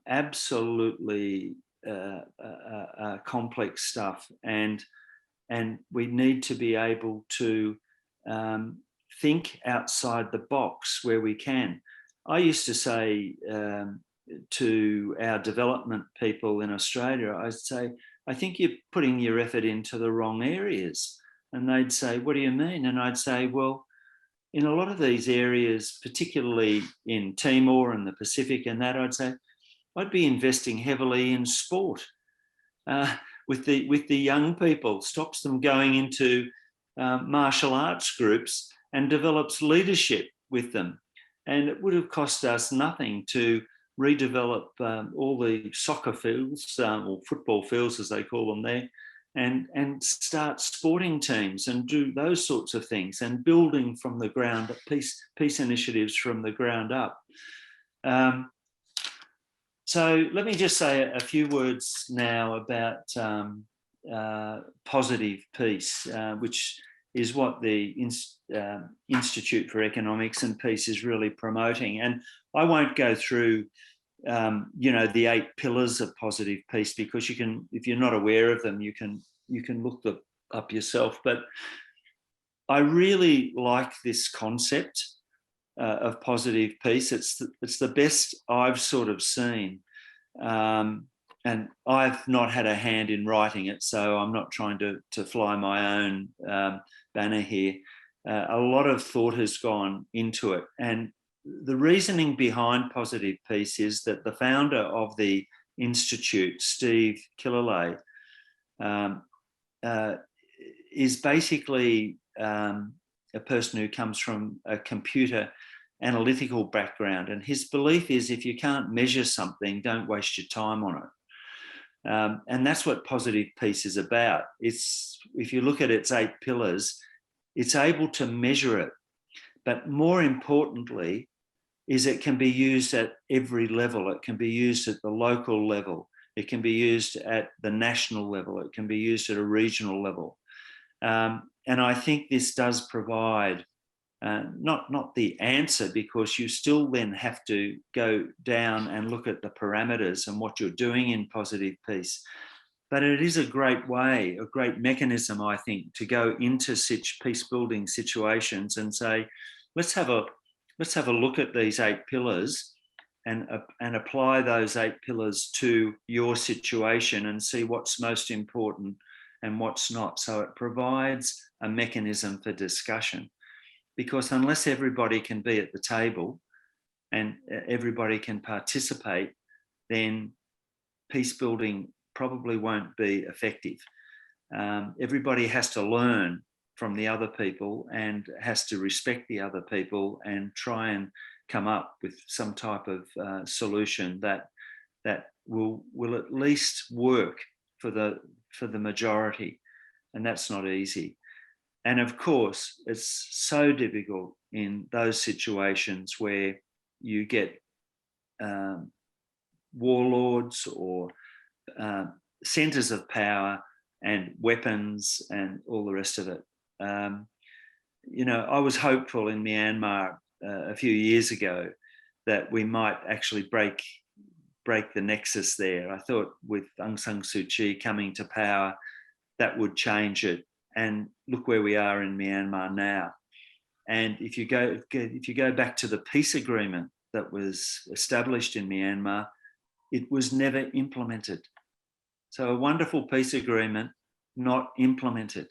absolutely complex stuff, and we need to be able to think outside the box where we can. I used to say to our development people in Australia, I'd say, I think you're putting your effort into the wrong areas. And they'd say, what do you mean? And I'd say, well, in a lot of these areas, particularly in Timor and the Pacific and that, I'd say, I'd be investing heavily in sport with the young people, stops them going into martial arts groups and develops leadership with them. And it would have cost us nothing to redevelop all the soccer fields, or football fields as they call them there, and start sporting teams and do those sorts of things, and building from the ground up, peace initiatives from the ground up. So let me just say a few words now about positive peace, which is what the Institute for Economics and Peace is really promoting. And I won't go through, the 8 pillars of positive peace, because you can, if you're not aware of them, you can look them up yourself. But I really like this concept of positive peace. It's the best I've sort of seen. And I've not had a hand in writing it, so I'm not trying to fly my own banner here. A lot of thought has gone into it. And the reasoning behind positive peace is that the founder of the Institute, Steve Killalay, is basically a person who comes from a computer analytical background. And his belief is, if you can't measure something, don't waste your time on it. And that's what positive peace is about. It's, if you look at its 8 pillars, it's able to measure it. But more importantly, is it can be used at every level. It can be used at the local level. It can be used at the national level. It can be used at a regional level. And I think this does provide not the answer, because you still then have to go down and look at the parameters and what you're doing in positive peace. But it is a great way, a great mechanism, I think, to go into such peace building situations and say, let's have a look at these 8 pillars and apply those 8 pillars to your situation and see what's most important and what's not. So it provides a mechanism for discussion. Because unless everybody can be at the table and everybody can participate, then peace building probably won't be effective. Everybody has to learn from the other people and has to respect the other people and try and come up with some type of solution that will at least work for the majority. And that's not easy. And of course, it's so difficult in those situations where you get warlords or centers of power and weapons and all the rest of it. You know, I was hopeful in Myanmar a few years ago that we might actually break the nexus there. I thought with Aung San Suu Kyi coming to power, that would change it. And look where we are in Myanmar now. And if you go back to the peace agreement that was established in Myanmar, it was never implemented. So a wonderful peace agreement, not implemented.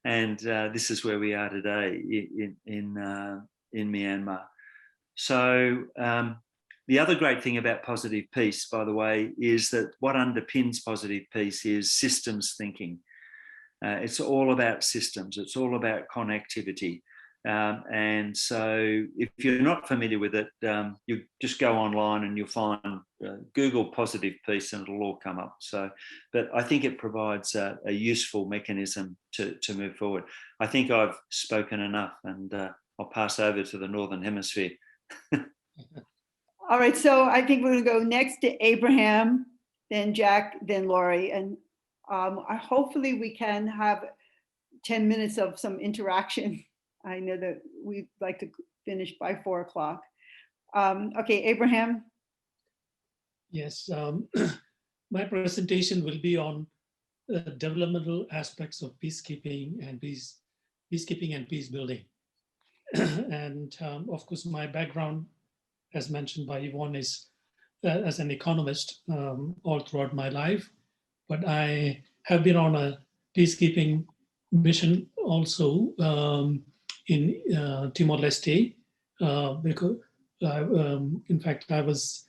And this is where we are today in Myanmar. So the other great thing about positive peace, by the way, is that what underpins positive peace is systems thinking. It's all about systems. It's all about connectivity. And so if you're not familiar with it, you just go online and you'll find Google positive peace and it'll all come up. So, but I think it provides a useful mechanism to move forward. I think I've spoken enough, and I'll pass over to the Northern Hemisphere. All right, so I think we're going to go next to Abraham, then Jack, then Laurie, and hopefully we can have 10 minutes of some interaction. I know that we'd like to finish by 4 o'clock. Okay, Abraham. Yes, my presentation will be on developmental aspects of peacekeeping and peace building. And of course, my background, as mentioned by Yvonne, is as an economist all throughout my life. But I have been on a peacekeeping mission also in Timor-Leste, because in fact, I was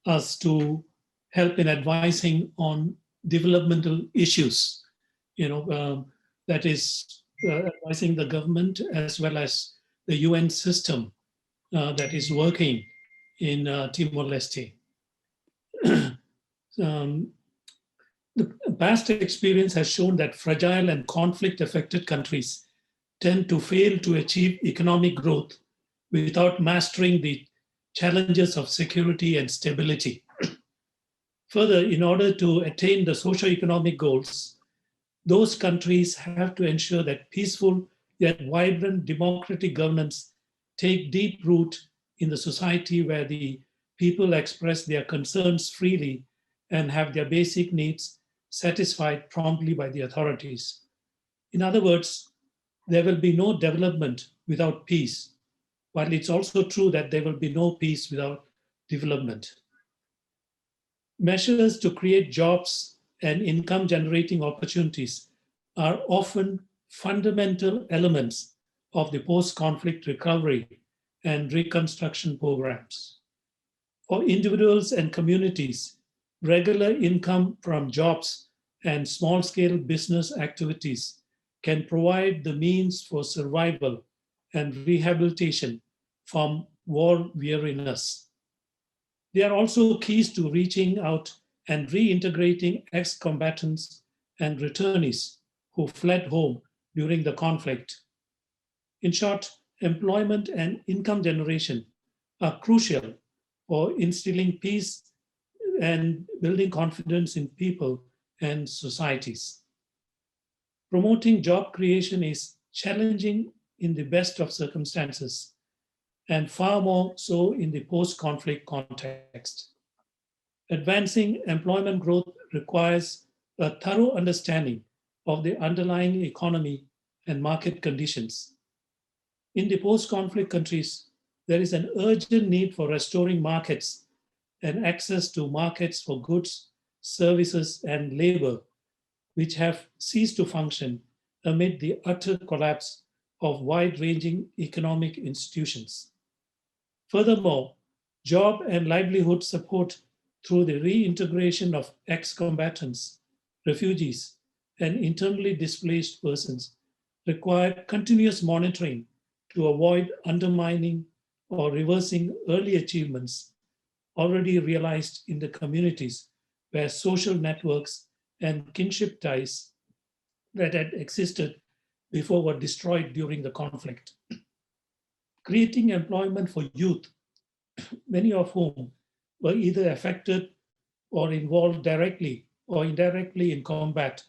asked to help in advising on developmental issues, that is advising the government as well as the UN system that is working in Timor-Leste. The past experience has shown that fragile and conflict-affected countries tend to fail to achieve economic growth without mastering the challenges of security and stability. Further, in order to attain the socio-economic goals, those countries have to ensure that peaceful yet vibrant democratic governance take deep root in the society where the people express their concerns freely and have their basic needs satisfied promptly by the authorities. In other words, there will be no development without peace, while it's also true that there will be no peace without development. Measures to create jobs and income generating opportunities are often fundamental elements of the post-conflict recovery and reconstruction programs. For individuals and communities, regular income from jobs and small-scale business activities can provide the means for survival and rehabilitation from war weariness. They are also keys to reaching out and reintegrating ex-combatants and returnees who fled home during the conflict. In short, employment and income generation are crucial for instilling peace and building confidence in people and societies. Promoting job creation is challenging in the best of circumstances, and far more so in the post-conflict context. Advancing employment growth requires a thorough understanding of the underlying economy and market conditions. In the post-conflict countries, there is an urgent need for restoring markets and access to markets for goods, services, and labor, which have ceased to function amid the utter collapse of wide-ranging economic institutions. Furthermore, job and livelihood support through the reintegration of ex-combatants, refugees, and internally displaced persons require continuous monitoring to avoid undermining or reversing early achievements already realized in the communities where social networks and kinship ties that had existed before were destroyed during the conflict. creating employment for youth, many of whom were either affected or involved directly or indirectly in combat,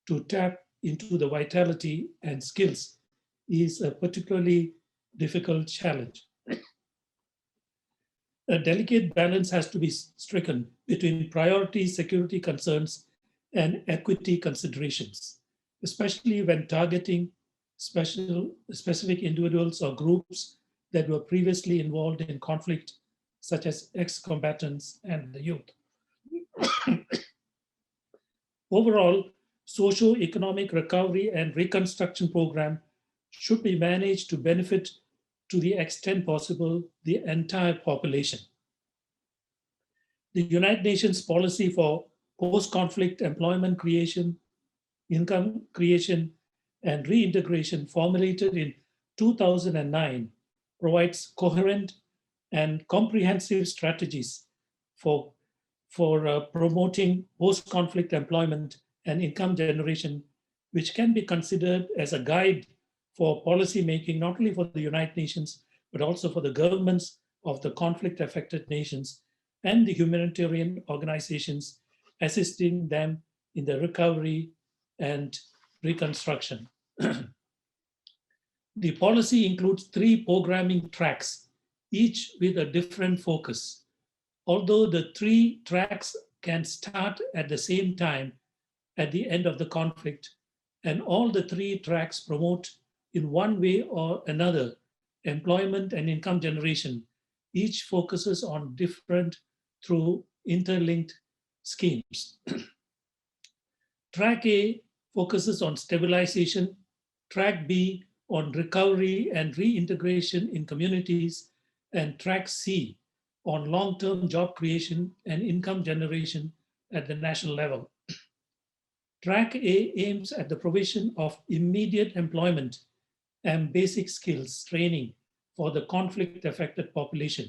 to tap into the vitality and skills is a particularly difficult challenge. A delicate balance has to be stricken between priority security concerns and equity considerations, especially when targeting specific individuals or groups that were previously involved in conflict, such as ex-combatants and the youth. Overall, socio-economic recovery and reconstruction program should be managed to benefit, to the extent possible, the entire population. The United Nations policy for post-conflict employment creation, income creation, and reintegration, formulated in 2009, provides coherent and comprehensive strategies for promoting post-conflict employment and income generation, which can be considered as a guide for policy making, not only for the United Nations, but also for the governments of the conflict-affected nations and the humanitarian organizations assisting them in the recovery and reconstruction. The policy includes 3 programming tracks, each with a different focus. Although the 3 tracks can start at the same time at the end of the conflict, and all the 3 tracks promote in one way or another employment and income generation, each focuses on different through interlinked schemes. Track A focuses on stabilization, Track B on recovery and reintegration in communities, and Track C on long-term job creation and income generation at the national level. Track A aims at the provision of immediate employment and basic skills training for the conflict-affected population,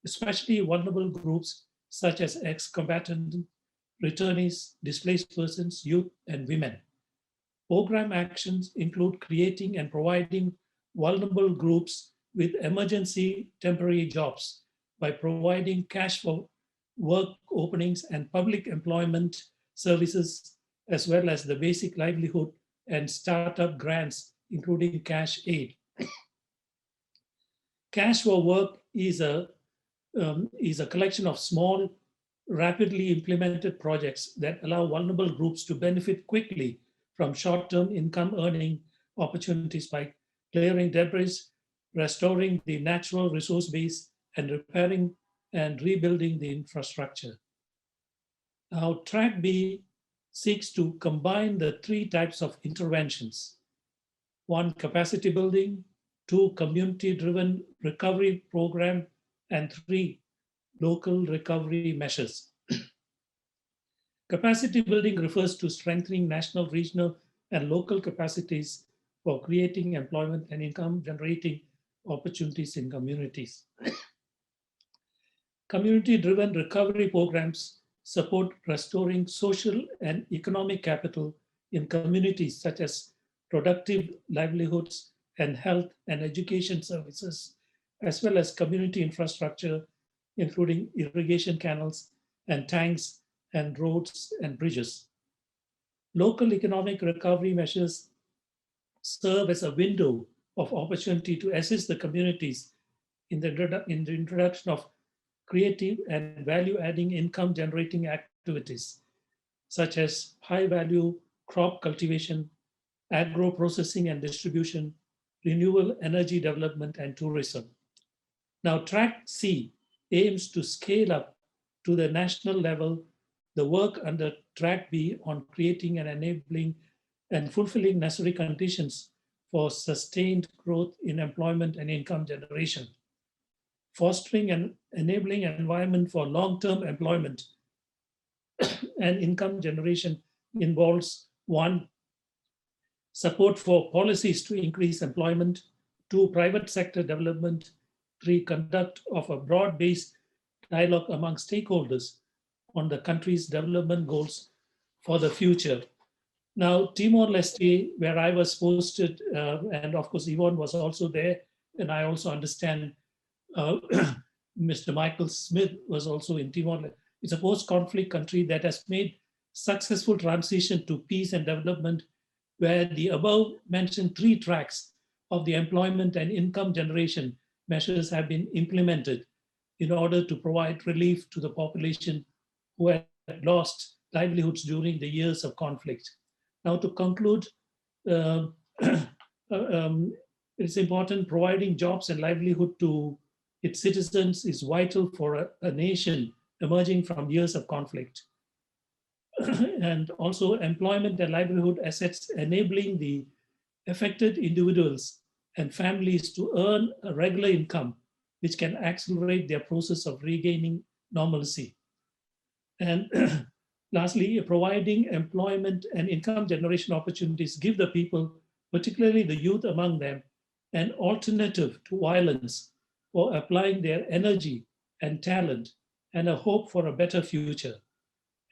especially vulnerable groups such as ex-combatant, returnees, displaced persons, youth, and women. Program actions include creating and providing vulnerable groups with emergency temporary jobs by providing cash for work openings and public employment services, as well as the basic livelihood and startup grants, including cash aid. Cash for work is a collection of small, rapidly implemented projects that allow vulnerable groups to benefit quickly from short-term income earning opportunities by clearing debris, restoring the natural resource base, and repairing and rebuilding the infrastructure. Now, Track B seeks to combine the 3 types of interventions. 1, capacity building, 2, community-driven recovery program, and 3, local recovery measures. Capacity building refers to strengthening national, regional, and local capacities for creating employment and income generating opportunities in communities. Community-driven recovery programs support restoring social and economic capital in communities such as productive livelihoods and health and education services, as well as community infrastructure, including irrigation canals and tanks and roads and bridges. Local economic recovery measures serve as a window of opportunity to assist the communities in the introduction of creative and value-adding income-generating activities, such as high-value crop cultivation, agro-processing and distribution, renewable energy development, and tourism. Now, Track C aims to scale up to the national level the work under Track B on creating and enabling and fulfilling necessary conditions for sustained growth in employment and income generation. Fostering and enabling an environment for long-term employment and income generation involves 1, support for policies to increase employment, 2, private sector development, 3, conduct of a broad-based dialogue among stakeholders on the country's development goals for the future. Now, Timor-Leste, where I was posted, and of course Yvonne was also there and I also understand Mr. Michael Smith was also in Timor. It's a post-conflict country that has made successful transition to peace and development, where the above mentioned 3 tracks of the employment and income generation measures have been implemented in order to provide relief to the population who had lost livelihoods during the years of conflict. Now, to conclude, it's important providing jobs and livelihood to its citizens is vital for a nation emerging from years of conflict. And also employment and livelihood assets enabling the affected individuals and families to earn a regular income, which can accelerate their process of regaining normalcy. And lastly, providing employment and income generation opportunities give the people, particularly the youth among them, an alternative to violence for applying their energy and talent and a hope for a better future.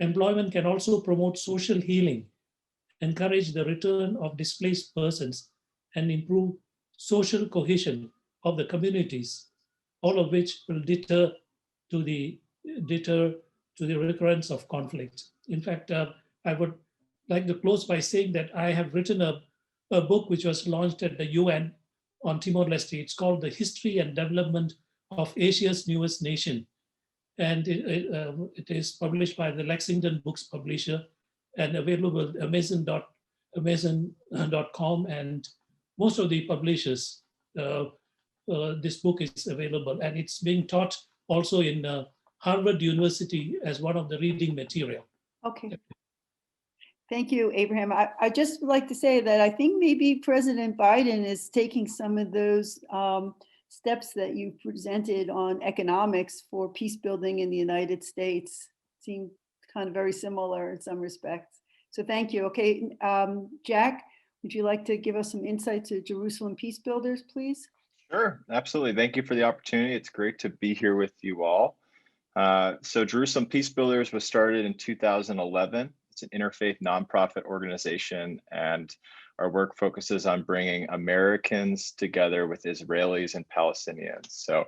Employment can also promote social healing, encourage the return of displaced persons, and improve social cohesion of the communities, all of which will deter to the recurrence of conflict. In fact, I would like to close by saying that I have written a book which was launched at the UN on Timor-Leste. It's called The History and Development of Asia's Newest Nation. And it is published by the Lexington Books publisher and available at amazon.com and most of the publishers. This book is available, and it's being taught also in Harvard University as one of the reading material. Okay. Thank you, Abraham. I just would like to say that I think maybe President Biden is taking some of those steps that you presented on economics for peace building in the United States. Seem kind of very similar in some respects. So thank you. Okay, Jack, would you like to give us some insight to Jerusalem Peace Builders, please? Sure, absolutely. Thank you for the opportunity. It's great to be here with you all. So Jerusalem Peace Builders was started in 2011. It's an interfaith nonprofit organization, and our work focuses on bringing Americans together with Israelis and Palestinians. So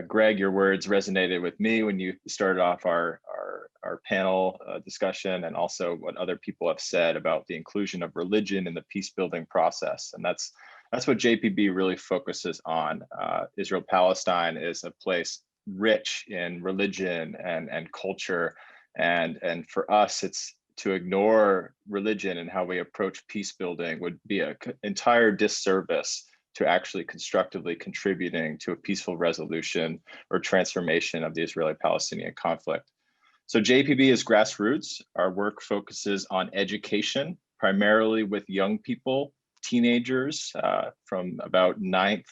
Greg, your words resonated with me when you started off our panel discussion, and also what other people have said about the inclusion of religion in the peace building process. And that's what JPB really focuses on. Israel-Palestine is a place rich in religion and culture. And for us, it's to ignore religion and how we approach peace building would be an entire disservice to actually constructively contributing to a peaceful resolution or transformation of the Israeli-Palestinian conflict. So JPB is grassroots. Our work focuses on education, primarily with young people, teenagers from about 9th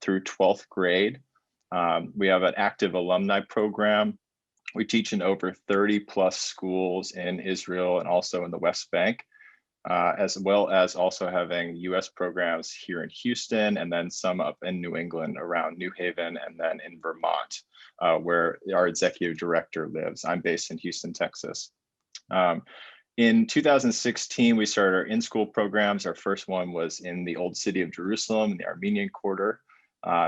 through 12th grade. We have an active alumni program. We teach in over 30 plus schools in Israel and also in the West Bank, as well as also having US programs here in Houston, and then some up in New England around New Haven, and then in Vermont, where our executive director lives. I'm based in Houston, Texas. In 2016, we started our in-school programs. Our first one was in the old city of Jerusalem, in the Armenian quarter.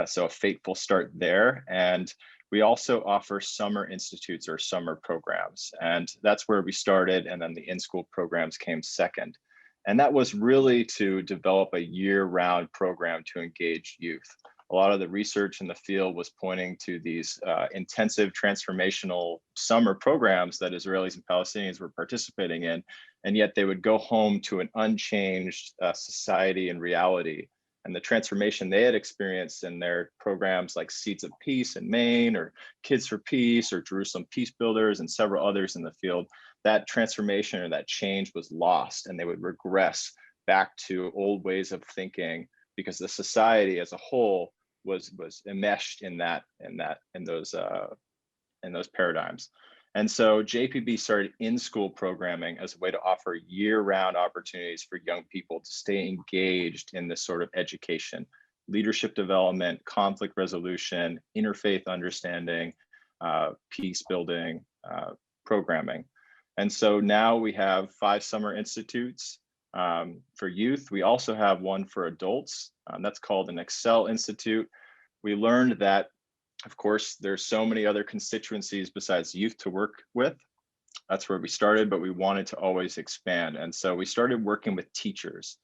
So a fateful start there. And we also offer summer institutes or summer programs. And that's where we started. And then the in-school programs came second. And that was really to develop a year-round program to engage youth. A lot of the research in the field was pointing to these intensive transformational summer programs that Israelis and Palestinians were participating in, and yet they would go home to an unchanged society and reality. And the transformation they had experienced in their programs like Seeds of Peace in Maine, or Kids for Peace, or Jerusalem Peace Builders, and several others in the field, that transformation or that change was lost, and they would regress back to old ways of thinking because the society as a whole was enmeshed in those paradigms. And so JPB started in-school programming as a way to offer year-round opportunities for young people to stay engaged in this sort of education, leadership development, conflict resolution, interfaith understanding, peace building programming. And so now we have 5 summer institutes. For youth, we also have one for adults. That's called an Excel Institute. We learned that, of course, there's so many other constituencies besides youth to work with. That's where we started, but we wanted to always expand. And so we started working with teachers.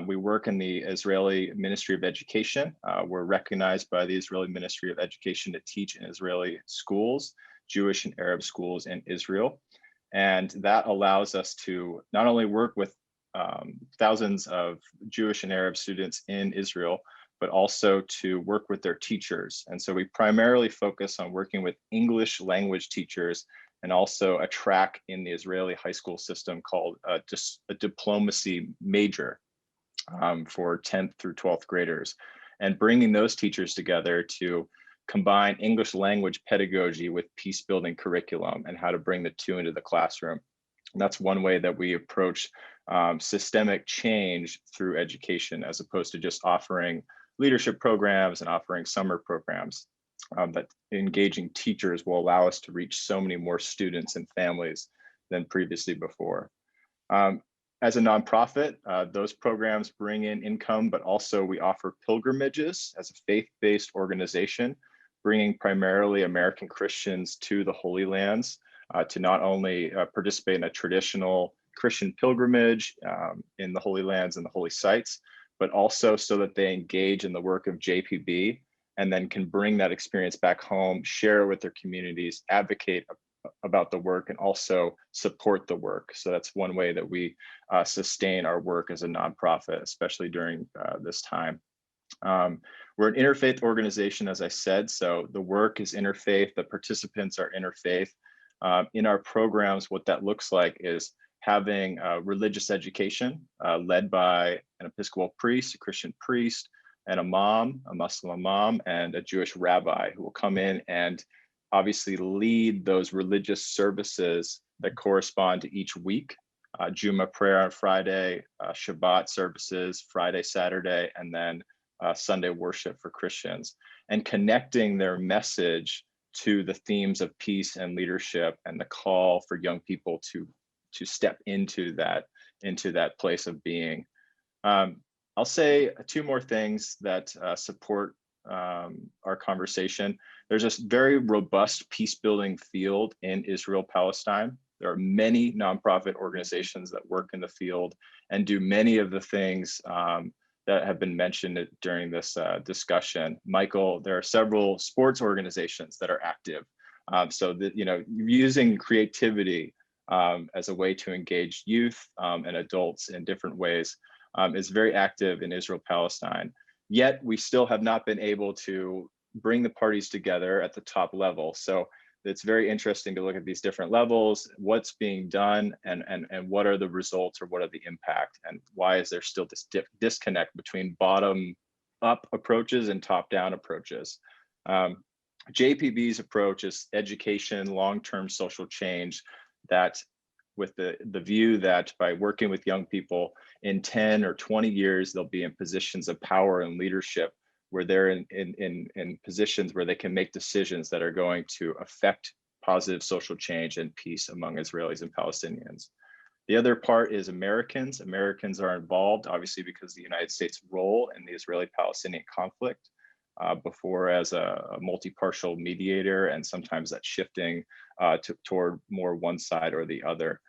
We work in the Israeli Ministry of Education. We're recognized by the Israeli Ministry of Education to teach in Israeli schools, Jewish and Arab schools in Israel. And that allows us to not only work with thousands of Jewish and Arab students in Israel, but also to work with their teachers. And so we primarily focus on working with English language teachers, and also a track in the Israeli high school system called just a diplomacy major for 10th through 12th graders, and bringing those teachers together to combine English language pedagogy with peace building curriculum and how to bring the two into the classroom. And that's one way that we approach systemic change through education, as opposed to just offering leadership programs and offering summer programs. That engaging teachers will allow us to reach so many more students and families than previously before. As a nonprofit, those programs bring in income, but also we offer pilgrimages as a faith-based organization, bringing primarily American Christians to the Holy Lands to not only participate in a traditional Christian pilgrimage in the Holy Lands and the holy sites, but also so that they engage in the work of JPB and then can bring that experience back home, share it with their communities, advocate about the work, and also support the work. So that's one way that we sustain our work as a nonprofit, especially during this time. We're an interfaith organization, as I said, so the work is interfaith, the participants are interfaith. In our programs, what that looks like is having religious education led by an Episcopal priest, a Christian priest, and a Muslim imam, and a Jewish rabbi who will come in and obviously lead those religious services that correspond to each week. Juma prayer on Friday, Shabbat services, Friday, Saturday, and then Sunday worship for Christians, and connecting their message to the themes of peace and leadership and the call for young people to step into that place of being. I'll say two more things that support our conversation. There's a very robust peace building field in Israel-Palestine. There are many nonprofit organizations that work in the field and do many of the things that have been mentioned during this discussion. Michael, there are several sports organizations that are active. So that, using creativity as a way to engage youth and adults in different ways is very active in Israel-Palestine. Yet we still have not been able to bring the parties together at the top level. So it's very interesting to look at these different levels, what's being done, and what are the results, or what are the impact, and why is there still this disconnect between bottom-up approaches and top-down approaches. JPB's approach is education, long-term social change, that with the view that by working with young people in 10 or 20 years, they'll be in positions of power and leadership, where they're in positions where they can make decisions that are going to affect positive social change and peace among Israelis and Palestinians. The other part is Americans. Americans are involved, obviously, because of the United States' role in the Israeli-Palestinian conflict, before as a multi-partial mediator, and sometimes that's shifting toward more one side or the other.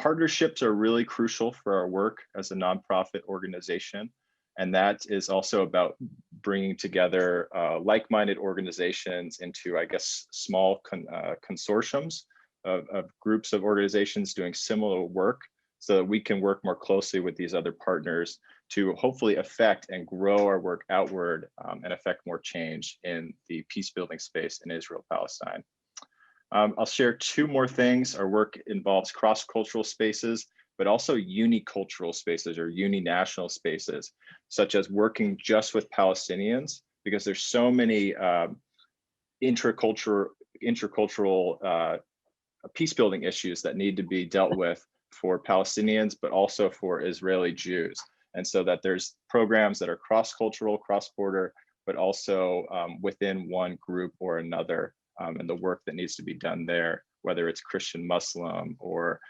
Partnerships are really crucial for our work as a nonprofit organization. And that is also about bringing together like-minded organizations into, I guess, small consortiums of groups of organizations doing similar work, so that we can work more closely with these other partners to hopefully affect and grow our work outward and affect more change in the peace building space in Israel-Palestine. I'll share two more things. Our work involves cross-cultural spaces, but also unicultural spaces or uninational spaces, such as working just with Palestinians, because there's so many intercultural peace building issues that need to be dealt with for Palestinians, but also for Israeli Jews. And so that there's programs that are cross-cultural, cross-border, but also within one group or another, and the work that needs to be done there, whether it's Christian, Muslim, or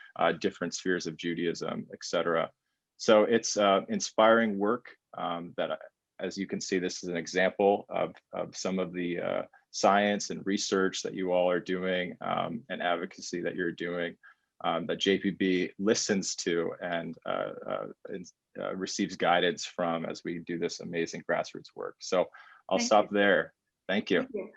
different spheres of Judaism, etc. So it's inspiring work that, as you can see, this is an example of some of the science and research that you all are doing, and advocacy that you're doing, that JPB listens to and receives guidance from as we do this amazing grassroots work. So I'll stop there. Thank you. Thank you.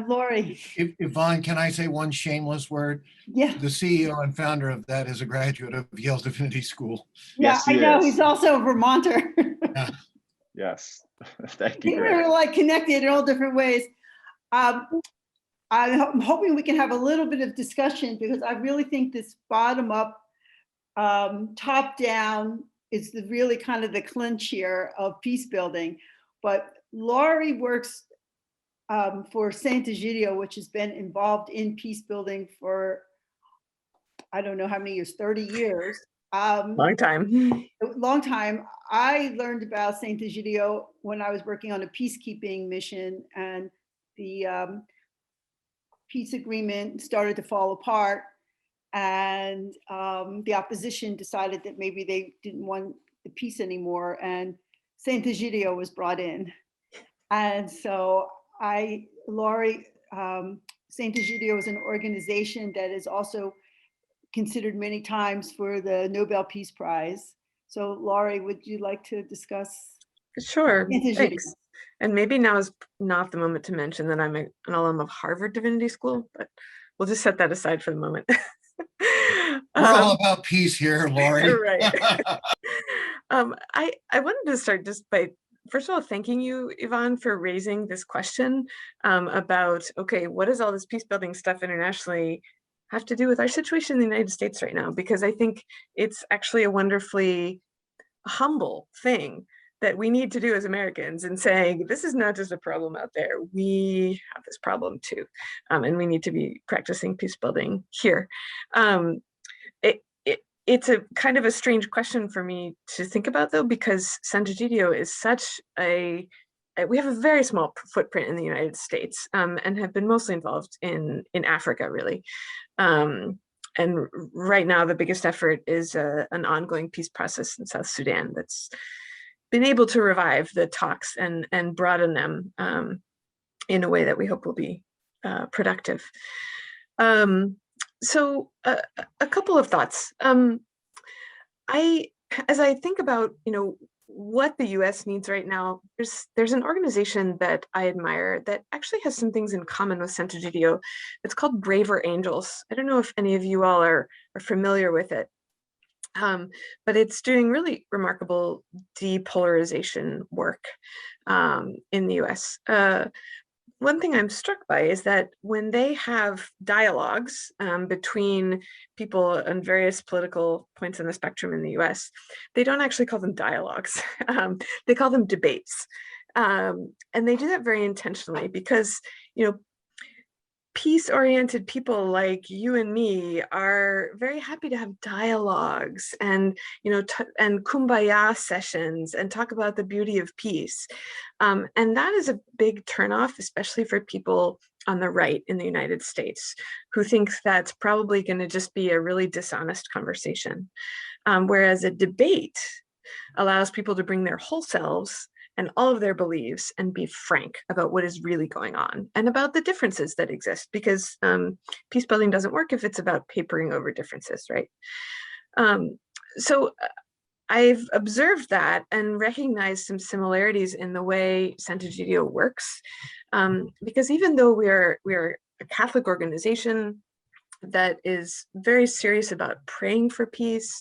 Lori. Yvonne, can I say one shameless word? Yeah. The CEO and founder of that is a graduate of Yale Divinity School. Yeah, Yes, I he know. is. He's also a Vermonter. Yeah. Yes. Thank you, We're Greg. like connected in all different ways. I'm hoping we can have a little bit of discussion, because I really think this bottom up, top down is really kind of the clinch here of peace building. But Laurie works for Sant'Egidio, which has been involved in peace building for, I don't know how many years, 30 years. Long time. A long time. I learned about Sant'Egidio when I was working on a peacekeeping mission, and the peace agreement started to fall apart, and the opposition decided that maybe they didn't want the peace anymore, and Sant'Egidio was brought in. And so Laurie, Sant'Egidio is an organization that is also considered many times for the Nobel Peace Prize. So Laurie, would you like to discuss? Sure, Sant'Egidio? thanks. And maybe now is not the moment to mention that I'm an alum of Harvard Divinity School, but we'll just set that aside for the moment. We're all about peace here, Laurie. Right. I wanted to start just by, first of all, thanking you, Yvonne, for raising this question about, okay, what does all this peace building stuff internationally have to do with our situation in the United States right now? Because I think it's actually a wonderfully humble thing that we need to do as Americans, and saying, this is not just a problem out there, we have this problem too. And we need to be practicing peace building here. It's a kind of a strange question for me to think about, though, because Sant'Egidio is such we have a very small footprint in the United States, and have been mostly involved in Africa, really. And right now, the biggest effort is an ongoing peace process in South Sudan that's been able to revive the talks and broaden them in a way that we hope will be productive. So a couple of thoughts. As I think about, what the US needs right now, there's an organization that I admire that actually has some things in common with Sant'Egidio. It's called Braver Angels. I don't know if any of you all are familiar with it, but it's doing really remarkable depolarization work in the US. One thing I'm struck by is that when they have dialogues between people on various political points on the spectrum in the US, they don't actually call them dialogues. They call them debates. And they do that very intentionally because, peace-oriented people like you and me are very happy to have dialogues and, and kumbaya sessions and talk about the beauty of peace. And that is a big turnoff, especially for people on the right in the United States, who think that's probably going to just be a really dishonest conversation. Whereas a debate allows people to bring their whole selves and all of their beliefs and be frank about what is really going on and about the differences that exist, because peace building doesn't work if it's about papering over differences, right? So I've observed that and recognized some similarities in the way Sant'Egidio works, because even though we are a Catholic organization that is very serious about praying for peace,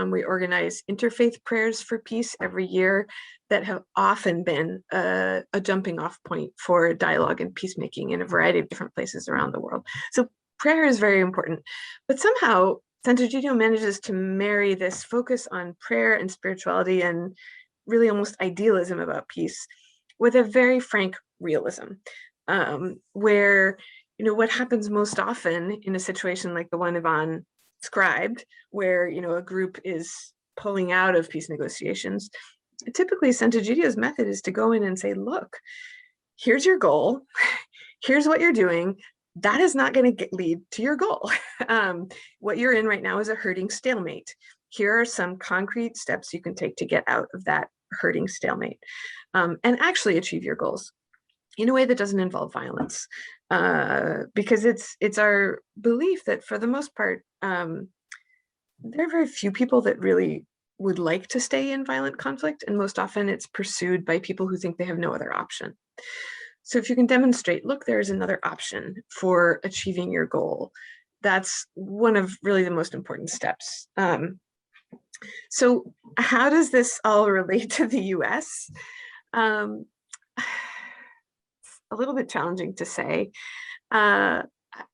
we organize interfaith prayers for peace every year that have often been a jumping off point for dialogue and peacemaking in a variety of different places around the world. So prayer is very important, but somehow Sant'Egidio manages to marry this focus on prayer and spirituality and really almost idealism about peace with a very frank realism, where what happens most often in a situation like the one Yvonne described, where a group is pulling out of peace negotiations, typically Sant'Egidio's method is to go in and say, look, here's your goal. Here's what you're doing. That is not going to lead to your goal. What you're in right now is a herding stalemate. Here are some concrete steps you can take to get out of that herding stalemate and actually achieve your goals in a way that doesn't involve violence. Because it's our belief that for the most part, there are very few people that really would like to stay in violent conflict, and most often it's pursued by people who think they have no other option. So if you can demonstrate, look, there's another option for achieving your goal, that's one of really the most important steps. So how does this all relate to the US? It's a little bit challenging to say. I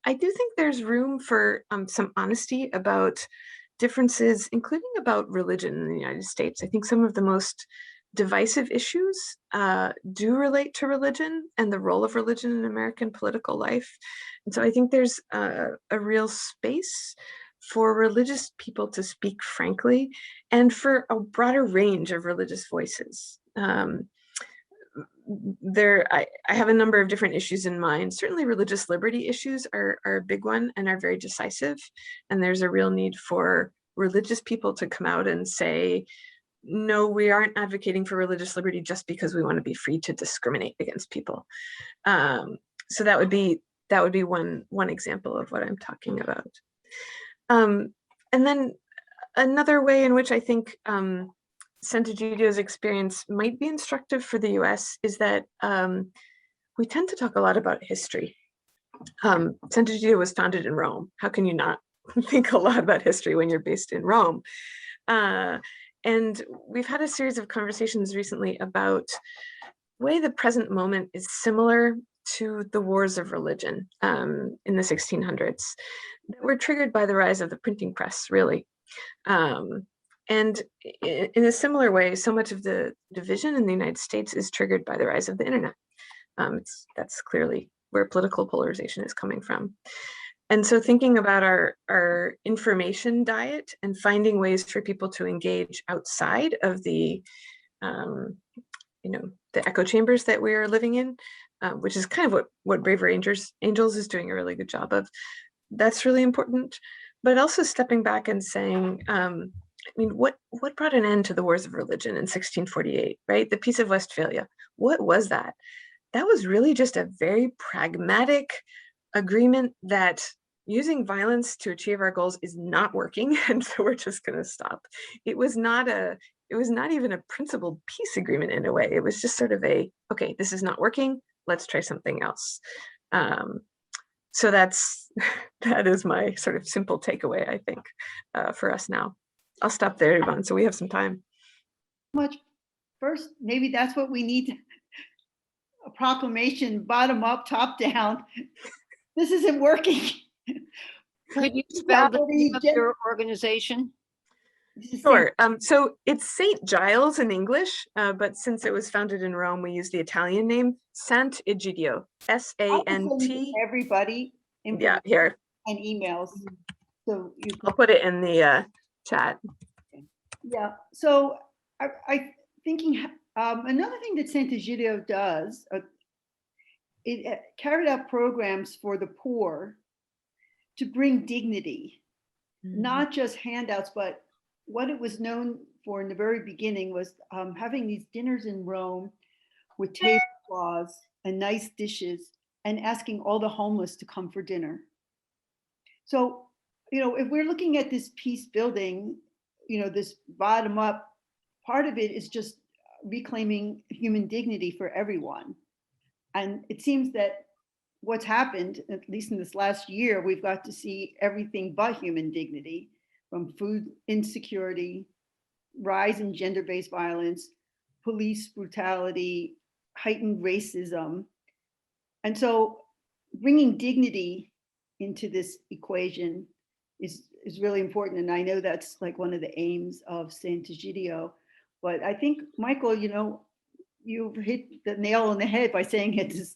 do think there's room for some honesty about differences, including about religion in the United States. I think some of the most divisive issues do relate to religion and the role of religion in American political life. And so I think there's a real space for religious people to speak frankly and for a broader range of religious voices. I have a number of different issues in mind. Certainly religious liberty issues are a big one and are very decisive. And there's a real need for religious people to come out and say, no, we aren't advocating for religious liberty just because we want to be free to discriminate against people. So that would be one example of what I'm talking about. And then another way in which I think Sant'Egidio's experience might be instructive for the US is that we tend to talk a lot about history. Sant'Egidio was founded in Rome. How can you not think a lot about history when you're based in Rome? And we've had a series of conversations recently about the way the present moment is similar to the wars of religion in the 1600s that were triggered by the rise of the printing press, really. And in a similar way, so much of the division in the United States is triggered by the rise of the internet. That's clearly where political polarization is coming from. And so thinking about our information diet and finding ways for people to engage outside of the echo chambers that we are living in, which is kind of what Braver Angels is doing a really good job of. That's really important, but also stepping back and saying, what brought an end to the wars of religion in 1648, right? The Peace of Westphalia. What was that? That was really just a very pragmatic agreement that using violence to achieve our goals is not working, and so we're just going to stop. It was not even a principled peace agreement in a way. It was just sort of okay, this is not working, let's try something else. So that is my sort of simple takeaway, I think, for us now. I'll stop there, Yvonne, so we have some time. Much. First, maybe that's what we need. A proclamation, bottom up, top down. This isn't working. Could you spell the name of your organization? Sure. So it's St. Giles in English, but since it was founded in Rome, we use the Italian name Sant'Egidio. S-A-N-T. Everybody. Yeah, here. And emails. So I'll put it in the chat. Yeah. So I thinking another thing that Sant'Egidio does, it carried out programs for the poor to bring dignity, not just handouts, but what it was known for in the very beginning was having these dinners in Rome with tablecloths and nice dishes and asking all the homeless to come for dinner. So, if we're looking at this peace building, this bottom up, part of it is just reclaiming human dignity for everyone. And it seems that what's happened, at least in this last year, we've got to see everything but human dignity, from food insecurity, rise in gender-based violence, police brutality, heightened racism. And so bringing dignity into this equation is really important. And I know that's like one of the aims of Sant'Egidio. But I think, Michael, you hit the nail on the head by saying it's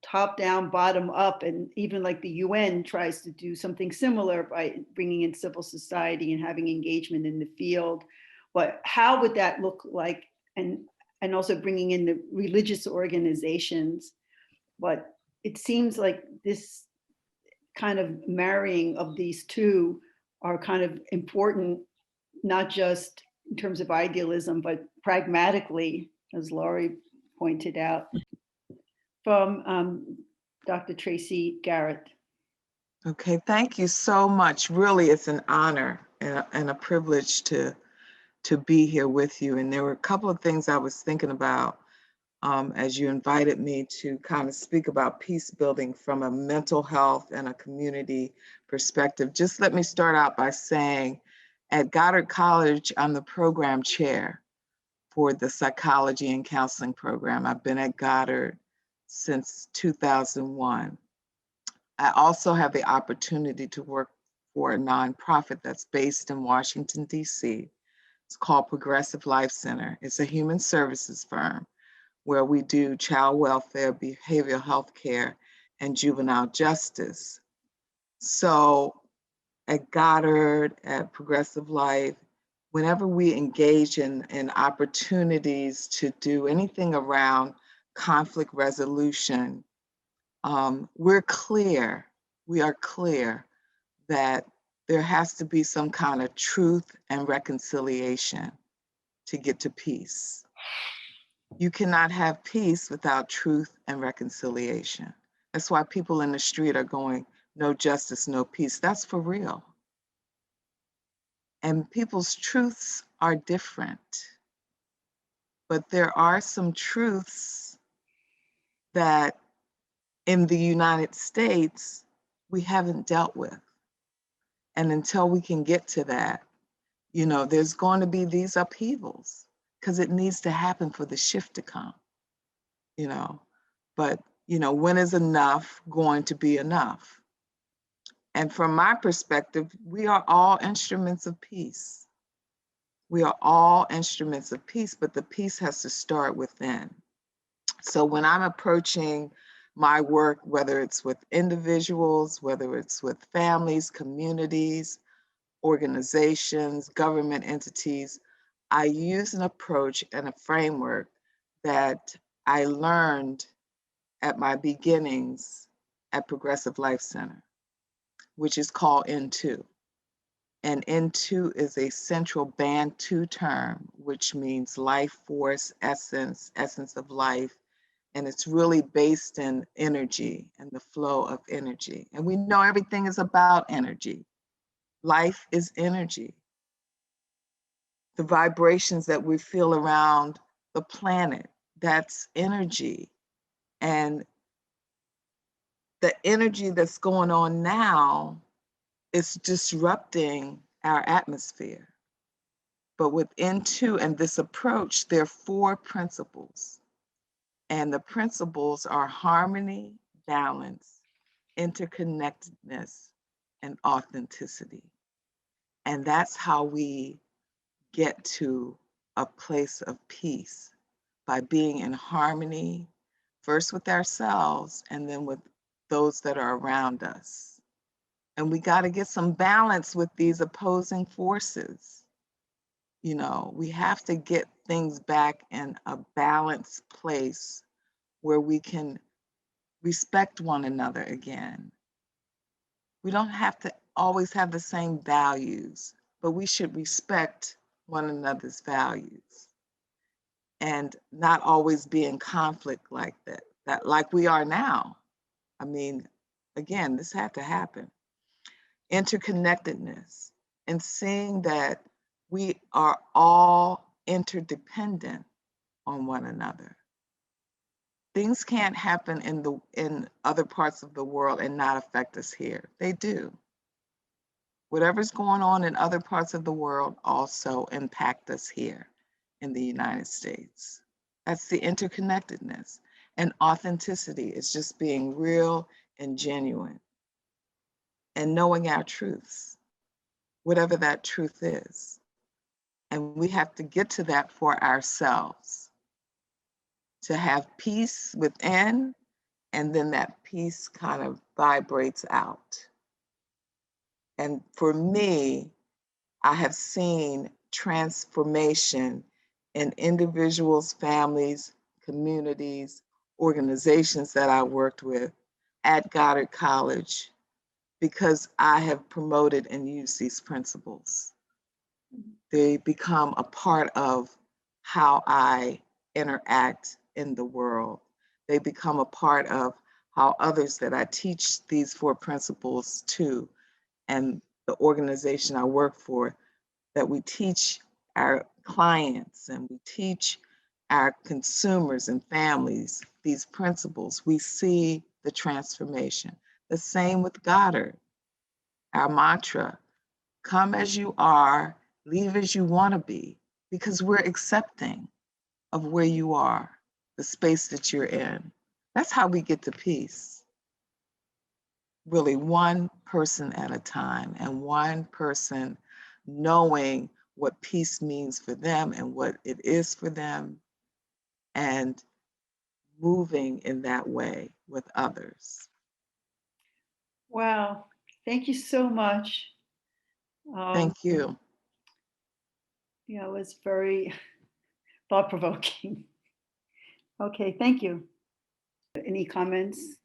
top down, bottom up, and even like the UN tries to do something similar by bringing in civil society and having engagement in the field. but how would that look like? And also bringing in the religious organizations. But it seems like this kind of marrying of these two are kind of important, not just in terms of idealism, but pragmatically, as Laurie pointed out. From Dr. Tracy Garrett. Okay, thank you so much. Really, it's an honor and a privilege to be here with you. And there were a couple of things I was thinking about as you invited me to kind of speak about peace building from a mental health and a community perspective. Just let me start out by saying at Goddard College, I'm the program chair for the psychology and counseling program. I've been at Goddard since 2001. I also have the opportunity to work for a nonprofit that's based in Washington, D.C. It's called Progressive Life Center. It's a human services firm where we do child welfare, behavioral health care, and juvenile justice. So at Goddard, at Progressive Life, whenever we engage in opportunities to do anything around conflict resolution, we are clear that there has to be some kind of truth and reconciliation to get to peace. You cannot have peace without truth and reconciliation. That's why people in the street are going, no justice, no peace. That's for real. And people's truths are different. But there are some truths that in the United States, we haven't dealt with. And until we can get to that, you know, there's going to be these upheavals because it needs to happen for the shift to come, you know. But, you know, when is enough going to be enough? And from my perspective, we are all instruments of peace. We are all instruments of peace, but the peace has to start within. So when I'm approaching my work, whether it's with individuals, whether it's with families, communities, organizations, government entities, I use an approach and a framework that I learned at my beginnings at Progressive Life Center, which is called N2. And N2 is a central Bantu term, which means life force, essence of life. And it's really based in energy and the flow of energy. And we know everything is about energy. Life is energy. The vibrations that we feel around the planet, that's energy. And the energy that's going on now is disrupting our atmosphere. But with N2 and this approach, there are 4 principles. And the principles are harmony, balance, interconnectedness, and authenticity. And that's how we get to a place of peace, by being in harmony, first with ourselves and then with those that are around us. And we got to get some balance with these opposing forces. You know, we have to get things back in a balanced place where we can respect one another again. We don't have to always have the same values, but we should respect one another's values and not always be in conflict like that like we are now. I mean, again, this had to happen. Interconnectedness and seeing that we are all interdependent on one another. Things can't happen in other parts of the world and not affect us here. They do. Whatever's going on in other parts of the world also impact us here in the United States. That's the interconnectedness. And authenticity is just being real and genuine and knowing our truths, whatever that truth is. And we have to get to that for ourselves, to have peace within, and then that peace kind of vibrates out. And for me, I have seen transformation in individuals, families, communities, organizations that I worked with at Goddard College because I have promoted and used these principles. They become a part of how I interact in the world. They become a part of how others that I teach these 4 principles to, and the organization I work for, that we teach our clients and we teach our consumers and families these principles, we see the transformation. The same with Goddard, our mantra, come as you are, leave as you want to be, because we're accepting of where you are, the space that you're in. That's how we get to peace. Really, one person at a time, and one person knowing what peace means for them and what it is for them, and moving in that way with others. Wow, thank you so much. Thank you. Yeah, it was very thought-provoking. Okay, thank you. Any comments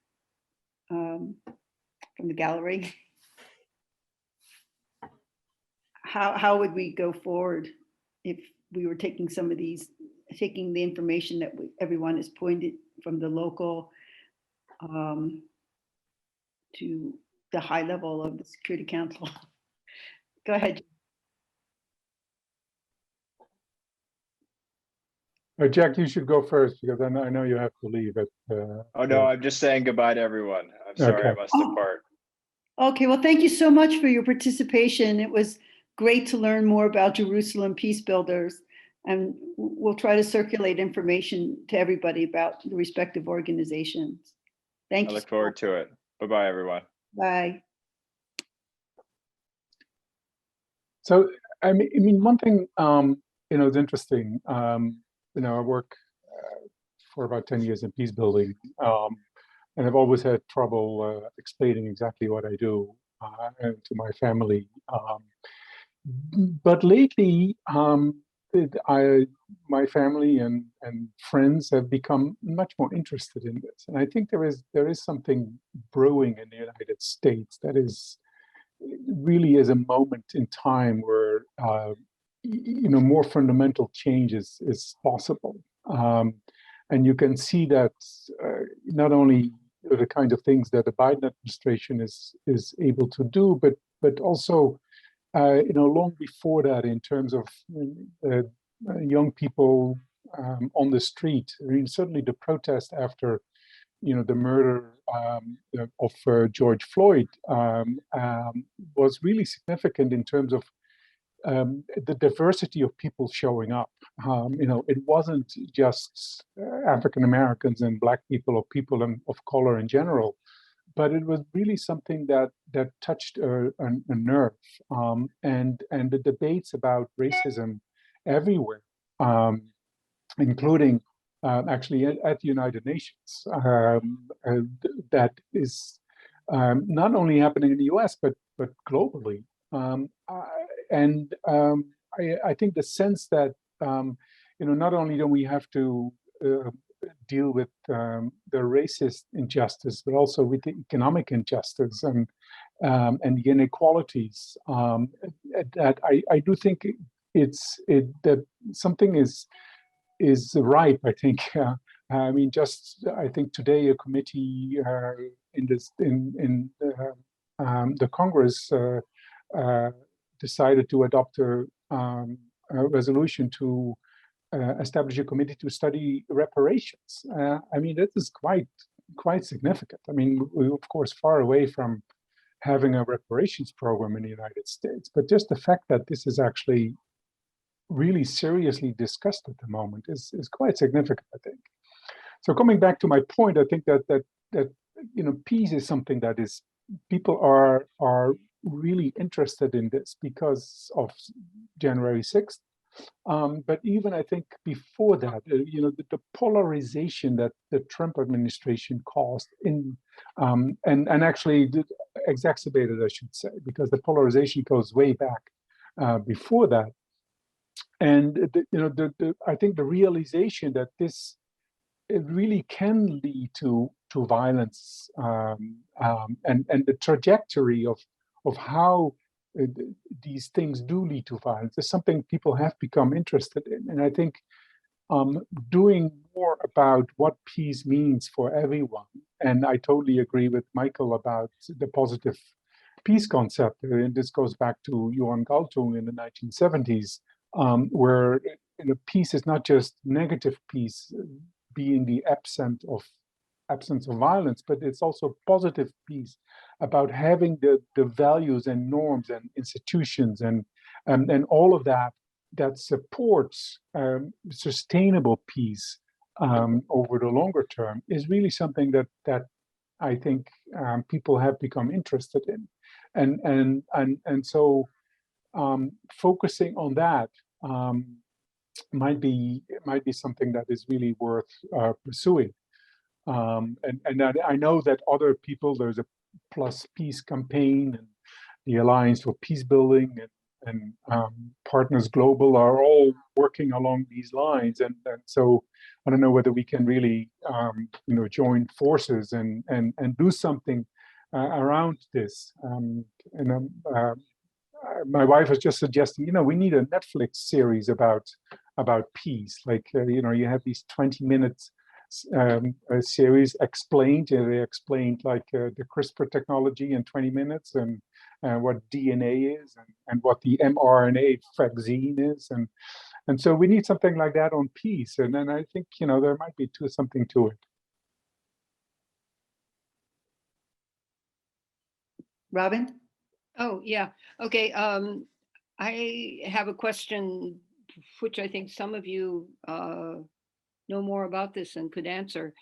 from the gallery? How would we go forward if we were taking some of these, taking the information that everyone has pointed from the local to the high level of the Security Council? Go ahead. Jack, you should go first because I know you have to leave at. Oh no, I'm just saying goodbye to everyone. I'm sorry, Okay. I must depart. Okay, well, thank you so much for your participation. It was great to learn more about Jerusalem Peace Builders, and we'll try to circulate information to everybody about the respective organizations. Thank I you. look forward to it. Bye-bye, everyone. Bye. So, I mean, one thing, is interesting. I work for about 10 years in peace building, and I've always had trouble explaining exactly what I do to my family. But lately, my family and friends have become much more interested in this, and I think there is something brewing in the United States that is really is a moment in time where more fundamental change is possible, and you can see that not only the kind of things that the Biden administration is able to do, but also long before that, in terms of young people on the street. I mean, certainly the protest after the murder of George Floyd was really significant in terms of the diversity of people showing up. It wasn't just African Americans and Black people or people of color in general, but it was really something that touched a nerve. And the debates about racism everywhere, including actually at the United Nations, that is not only happening in the US, but globally. I think the sense that not only do we have to deal with the racist injustice, but also with the economic injustice and the inequalities, that I do think that something is ripe. I think. I mean, I think today a committee in the Congress decided to adopt a resolution to establish a committee to study reparations. I mean, that is quite significant. I mean, we're of course far away from having a reparations program in the United States, but just the fact that this is actually really seriously discussed at the moment is quite significant, I think. So coming back to my point, I think that peace is something that is people are really interested in this because of January 6th. But even I think before that, the polarization that the Trump administration caused and actually exacerbated, I should say, because the polarization goes way back before that. I think the realization that it really can lead to violence, and the trajectory of how these things do lead to violence is something people have become interested in. And I think doing more about what peace means for everyone, and I totally agree with Michael about the positive peace concept, and this goes back to Johan Galtung in the 1970s, where peace is not just negative peace, being the absence of violence, but it's also positive peace about having the values and norms and institutions and all of that supports sustainable peace over the longer term is really something that I think people have become interested in, and so focusing on that might be something that is really worth pursuing. And I know that other people, there's a Plus Peace campaign and the Alliance for Peacebuilding and Partners Global are all working along these lines. And so I don't know whether we can really, join forces and do something around this. My wife was just suggesting, we need a Netflix series about peace. Like, you have these 20 minutes series explained. They explained like the CRISPR technology in 20 minutes and what DNA is and what the mRNA vaccine is. And so we need something like that on peace. And then I think, there might be something to it. Robin? Oh, yeah. Okay. I have a question, which I think some of you know more about this and could answer,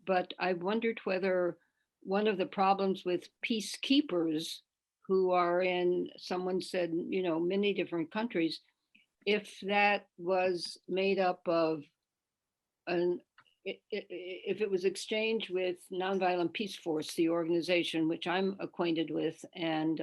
but I wondered whether one of the problems with peacekeepers who are in, someone said, many different countries, if that was made up of if it was exchanged with Nonviolent Peace Force, the organization which I'm acquainted with, and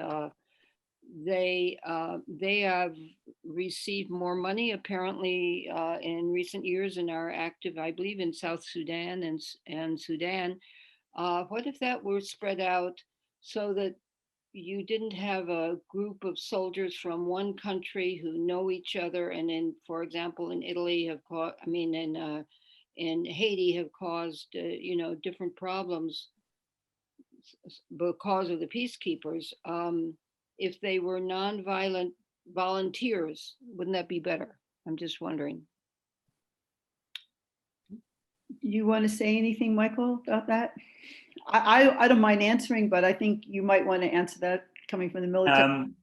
they have received more money apparently in recent years and are active, I believe, in South Sudan and Sudan. What if that were spread out so that you didn't have a group of soldiers from one country who know each other, and for example, in Italy in Haiti have caused different problems because of the peacekeepers. If they were nonviolent volunteers, wouldn't that be better? I'm just wondering. You want to say anything, Michael, about that? I don't mind answering, but I think you might want to answer that coming from the military.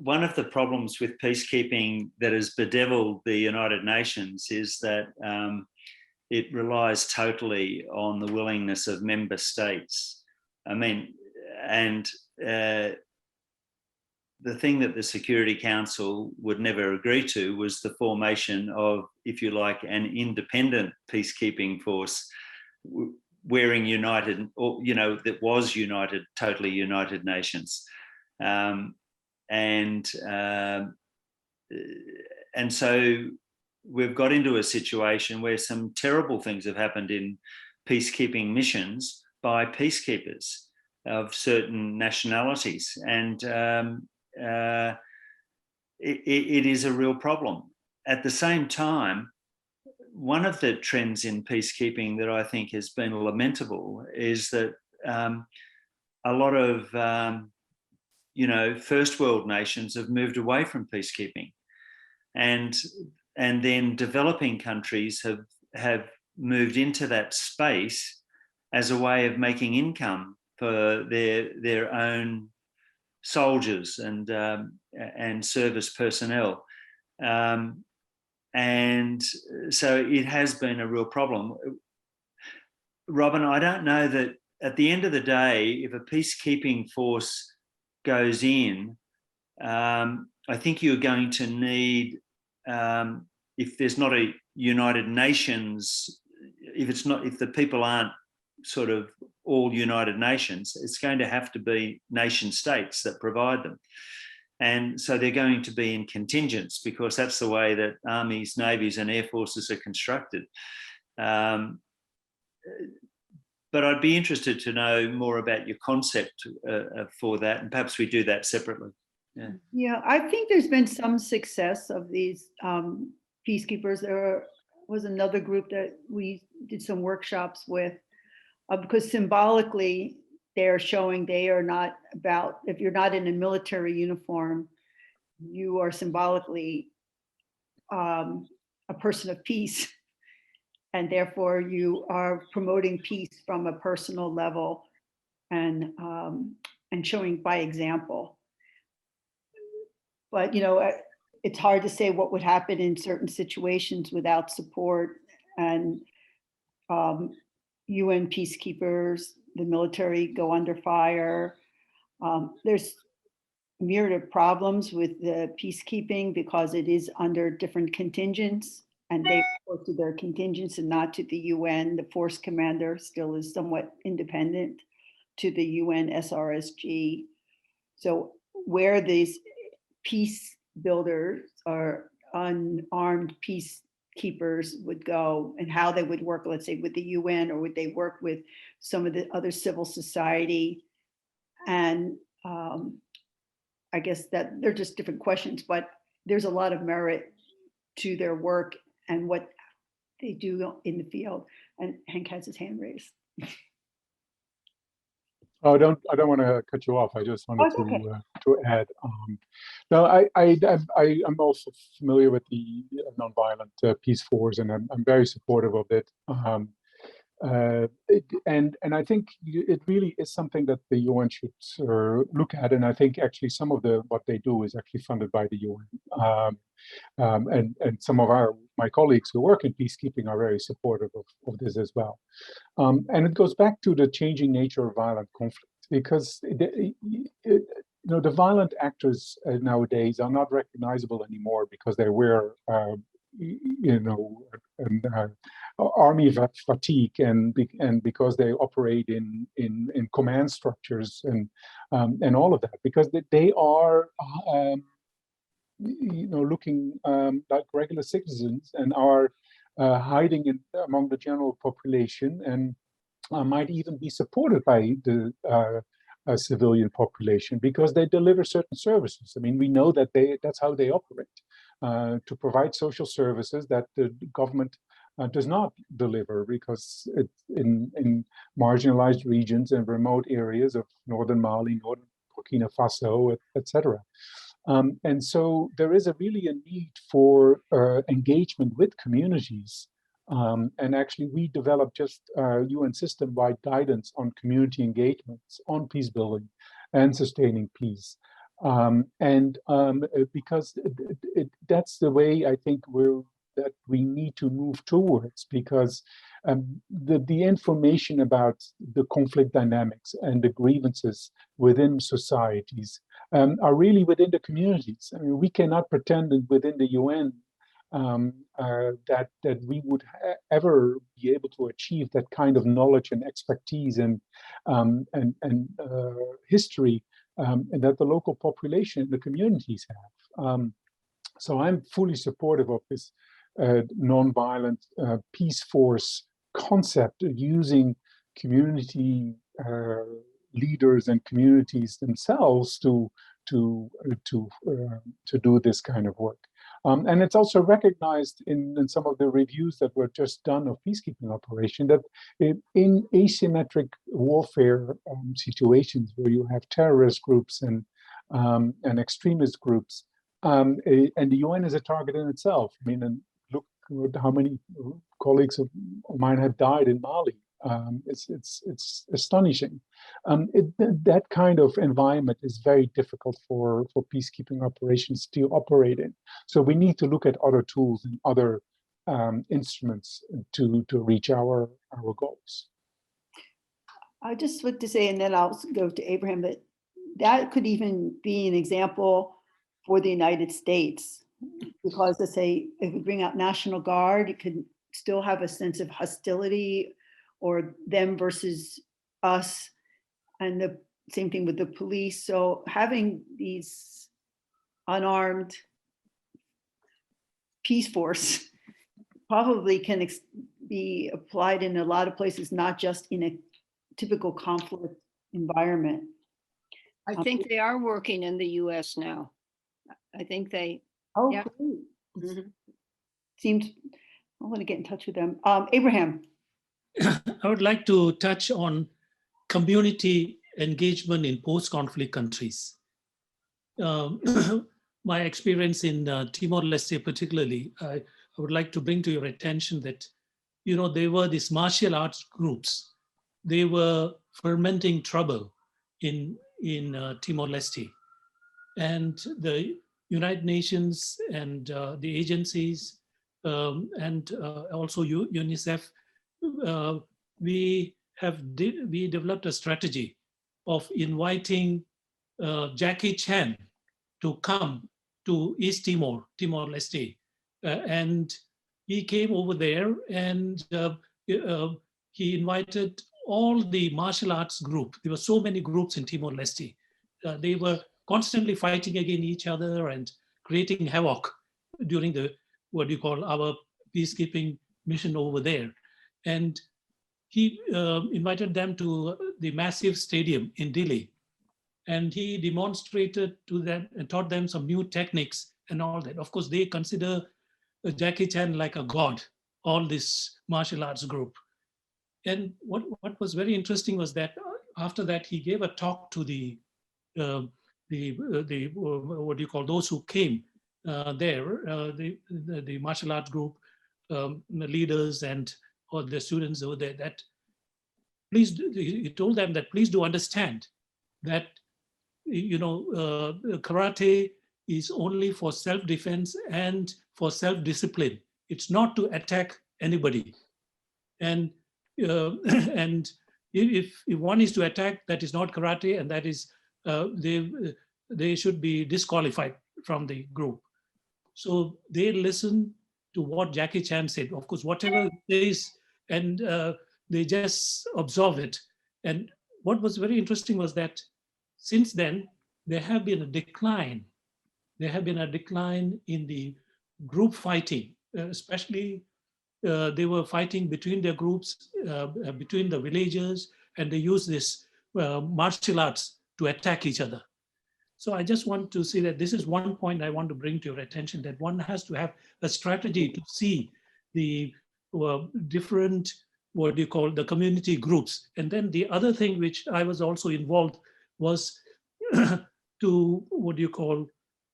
One of the problems with peacekeeping that has bedeviled the United Nations is that it relies totally on the willingness of member states. The thing that the Security Council would never agree to was the formation of, if you like, an independent peacekeeping force wearing united, or that was united, totally United Nations, and so we've got into a situation where some terrible things have happened in peacekeeping missions by peacekeepers of certain nationalities, and it is a real problem. At the same time, one of the trends in peacekeeping that I think has been lamentable is that a lot of first world nations have moved away from peacekeeping, and then developing countries have moved into that space as a way of making income for their own soldiers and service personnel, and so it has been a real problem. Robin, I don't know that at the end of the day, if a peacekeeping force goes in, I think you're going to need, if there's not a United Nations, if the people aren't sort of all United Nations, it's going to have to be nation states that provide them. And so they're going to be in contingents because that's the way that armies, navies, and air forces are constructed. But I'd be interested to know more about your concept for that, and perhaps we do that separately. Yeah, I think there's been some success of these peacekeepers. There was another group that we did some workshops with because symbolically they're showing they are not about, if you're not in a military uniform, you are symbolically a person of peace. And therefore you are promoting peace from a personal level and showing by example. But, you know, it's hard to say what would happen in certain situations without support and UN peacekeepers, the military go under fire. There's myriad of problems with the peacekeeping because it is under different contingents and they report to their contingents and not to the UN. The force commander still is somewhat independent to the UN SRSG. So where these peace builders or unarmed peacekeepers would go and how they would work, let's say with the UN, or would they work with some of the other civil society? And I guess that they're just different questions, but there's a lot of merit to their work and what they do in the field. And Hank has his hand raised. Oh, I don't want to cut you off. I just wanted to add. No, I'm also familiar with the nonviolent peace force, and I'm very supportive of it. And I think it really is something that the UN should look at. And I think actually some of what they do is actually funded by the UN. And some of my colleagues who work in peacekeeping are very supportive of this as well. And it goes back to the changing nature of violent conflict, because the violent actors nowadays are not recognizable anymore because they wear army fatigue and because they operate in command structures and all of that, because they are looking like regular citizens and are hiding among the general population and might even be supported by the civilian population because they deliver certain services. I mean, we know that that's how they operate, to provide social services that the government does not deliver because it's in marginalized regions and remote areas of northern Mali, northern Burkina Faso, etc. And so there is really a need for engagement with communities. And actually, we developed just UN system-wide guidance on community engagements, on peace building and sustaining peace. Because that's the way I think that we need to move towards, because the information about the conflict dynamics and the grievances within societies are really within the communities. I mean, we cannot pretend that within the UN that we would ever be able to achieve that kind of knowledge and expertise and history and that the local population, the communities have. So I'm fully supportive of this nonviolent peace force concept of using community leaders and communities themselves to do this kind of work. And it's also recognized in some of the reviews that were just done of peacekeeping operation that in asymmetric warfare situations where you have terrorist groups and extremist groups, and the UN is a target in itself. I mean, and look how many colleagues of mine have died in Mali. It's astonishing. That kind of environment is very difficult for peacekeeping operations to operate in. So we need to look at other tools and other instruments to reach our goals. I just want to say, and then I'll go to Abraham, that could even be an example for the United States, because let's say if we bring out National Guard, it could still have a sense of hostility or them versus us, and the same thing with the police. So having these unarmed peace force probably can be applied in a lot of places, not just in a typical conflict environment. I think they are working in the US now. I think they, Oh, yeah. great. Mhm. Seems, I want to get in touch with them. Abraham. I would like to touch on community engagement in post-conflict countries. My experience in Timor-Leste particularly, I would like to bring to your attention that, you know, there were these martial arts groups. They were fermenting trouble in Timor-Leste. And the United Nations and the agencies and also UNICEF, we developed a strategy of inviting Jackie Chan to come to East Timor, Timor-Leste. And he came over there and he invited all the martial arts group. There were so many groups in Timor-Leste. They were constantly fighting against each other and creating havoc during the, what you call, our peacekeeping mission over there. And he invited them to the massive stadium in Dili. And he demonstrated to them and taught them some new techniques and all that. Of course, they consider Jackie Chan like a god, all this martial arts group. And what was very interesting was that after that, he gave a talk to the what do you call, those who came there, the martial arts group leaders and or the students over there, that please, he told them that please do understand that, you know, karate is only for self-defense and for self-discipline. It's not to attack anybody. And and if one is to attack, that is not karate, and that is they should be disqualified from the group. So they listen to what Jackie Chan said. Of course, whatever he says, and they just absorb it. And what was very interesting was that since then, there have been a decline. There have been a decline in the group fighting, especially they were fighting between their groups, between the villagers, and they use this martial arts to attack each other. So I just want to say that this is one point I want to bring to your attention, that one has to have a strategy to see the different, what do you call, the community groups. And then the other thing which I was also involved was to, what do you call,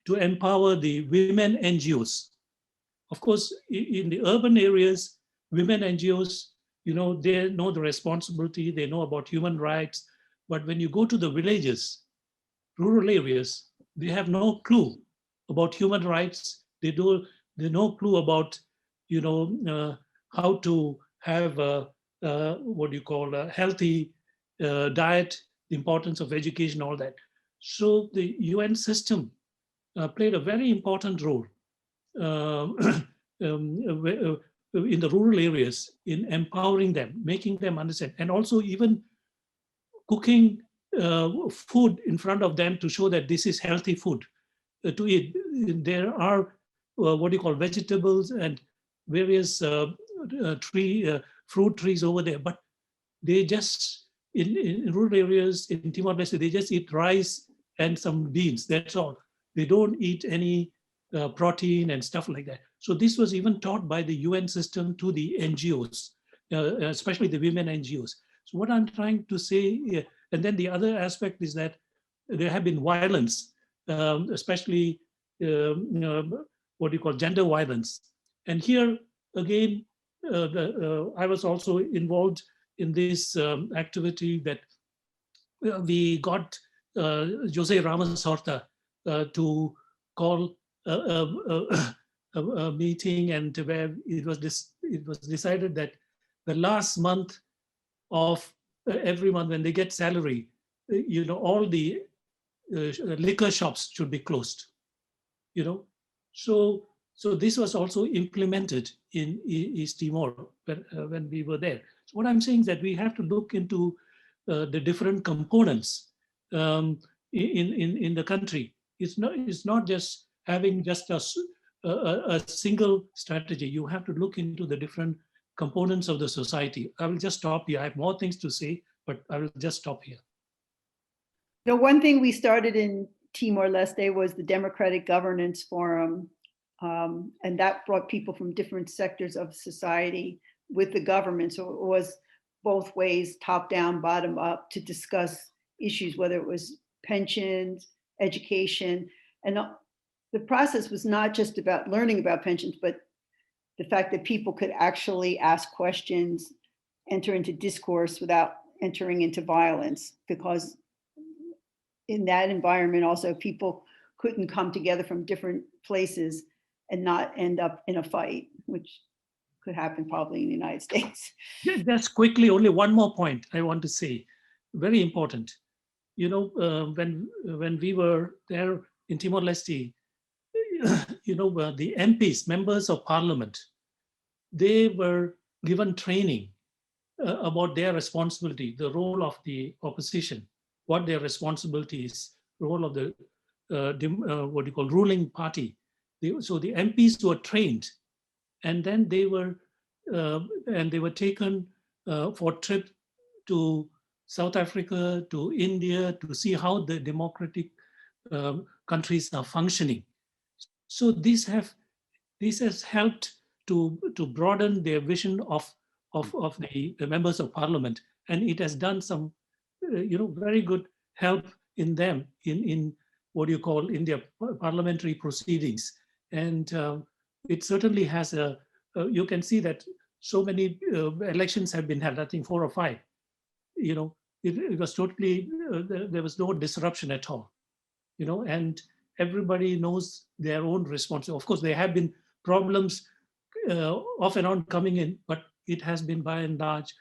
to empower the women NGOs. Of course, in the urban areas, women NGOs, you know, they know the responsibility, they know about human rights. But when you go to the villages, rural areas, they have no clue about human rights. They no clue about, you know, how to have a, what do you call, a healthy diet, the importance of education, all that. So the UN system played a very important role in the rural areas in empowering them, making them understand, and also even cooking food in front of them to show that this is healthy food to eat. There are what do you call, vegetables and various fruit trees over there, but they just, in rural areas in Timor-Leste, they just eat rice and some beans, that's all. They don't eat any protein and stuff like that. So this was even taught by the UN system to the NGOs, especially the women NGOs. So what I'm trying to say, and then the other aspect is that there have been violence, especially what you call gender violence. And here again, I was also involved in this activity that we got Jose Ramos Horta to call a meeting, and where it was decided that the last month of every month when they get salary, you know, all the liquor shops should be closed, you know. So this was also implemented in East Timor when we were there. So what I'm saying is that we have to look into the different components in the country. It's not just having just a single strategy. You have to look into the different components of the society. I will just stop here. I have more things to say, but I will just stop here. The one thing we started in Timor-Leste was the Democratic Governance Forum, and that brought people from different sectors of society with the government. So it was both ways, top down, bottom up, to discuss issues, whether it was pensions, education. And the process was not just about learning about pensions, but the fact that people could actually ask questions, enter into discourse without entering into violence, because in that environment also people couldn't come together from different places and not end up in a fight, which could happen probably in the United States. Just quickly, only one more point I want to say, very important. You know, when we were there in Timor-Leste, you know, the MPs, members of parliament, they were given training about their responsibility, the role of the opposition, what their responsibility is, role of the what you call ruling party. So the MPs were trained, and then they were taken for a trip to South Africa, to India, to see how the democratic countries are functioning. So this has helped to broaden their vision of the members of parliament, and it has done some you know, very good help in them in what you call in their parliamentary proceedings. And it certainly has you can see that so many elections have been held, I think 4 or 5. You know, it was totally, there was no disruption at all, you know, and everybody knows their own response. Of course, there have been problems off and on coming in, but it has been by and large,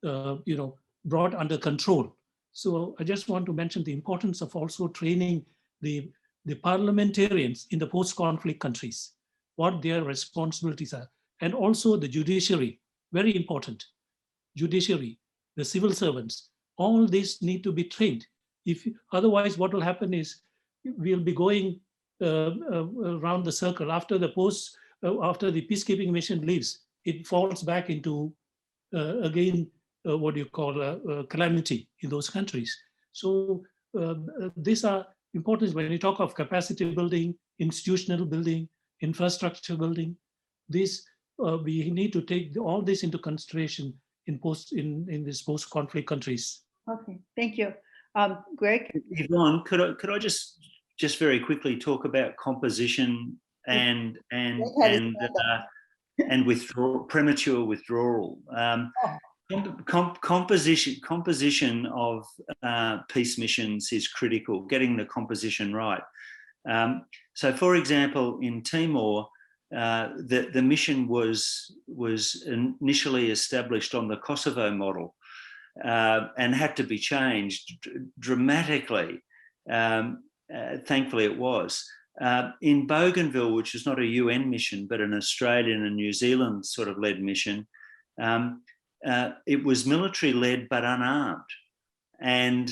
you know, brought under control. So I just want to mention the importance of also training the parliamentarians in the post-conflict countries, what their responsibilities are, and also the judiciary, very important. Judiciary, the civil servants, all these need to be trained. Otherwise, what will happen is we'll be going around the circle. After the peacekeeping mission leaves, it falls back into again what you call calamity in those countries. So these are important when you talk of capacity building, institutional building, infrastructure building. This we need to take all this into consideration in these post-conflict countries. Okay, thank you. Greg? Yvonne, could I just very quickly talk about composition and premature withdrawal. Composition of peace missions is critical, getting the composition right. So, for example, in Timor, the mission was initially established on the Kosovo model and had to be changed dramatically. Thankfully, it was. In Bougainville, which is not a UN mission, but an Australian and New Zealand sort of led mission, it was military led but unarmed, and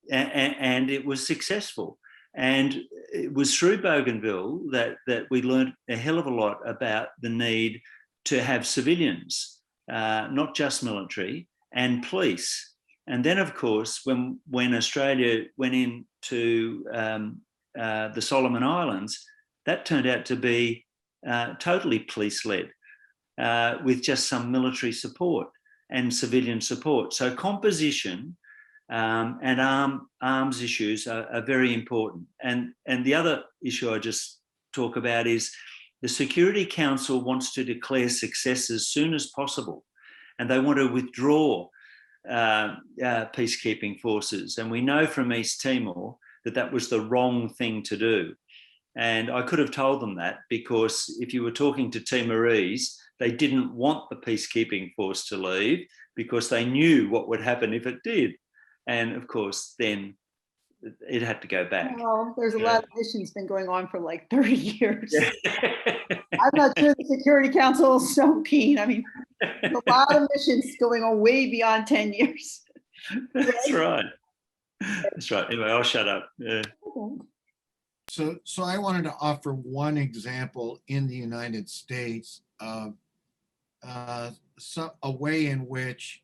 it was successful. And it was through Bougainville that we learned a hell of a lot about the need to have civilians, not just military, and police. And then, of course, when Australia went into the Solomon Islands, that turned out to be totally police-led, with just some military support and civilian support. So composition and arms issues are very important. And the other issue I just talk about is the Security Council wants to declare success as soon as possible, and they want to withdraw peacekeeping forces. And we know from East Timor that was the wrong thing to do. And I could have told them that, because if you were talking to Timorese, they didn't want the peacekeeping force to leave because they knew what would happen if it did. And of course, then it had to go back. Well, there's a lot of missions been going on for like 30 years. I'm not sure the Security Council is so keen. I mean, a lot of missions going on way beyond 10 years. That's right. That's right. Anyway, I'll shut up. Yeah. Okay. So I wanted to offer one example in the United States of a way in which,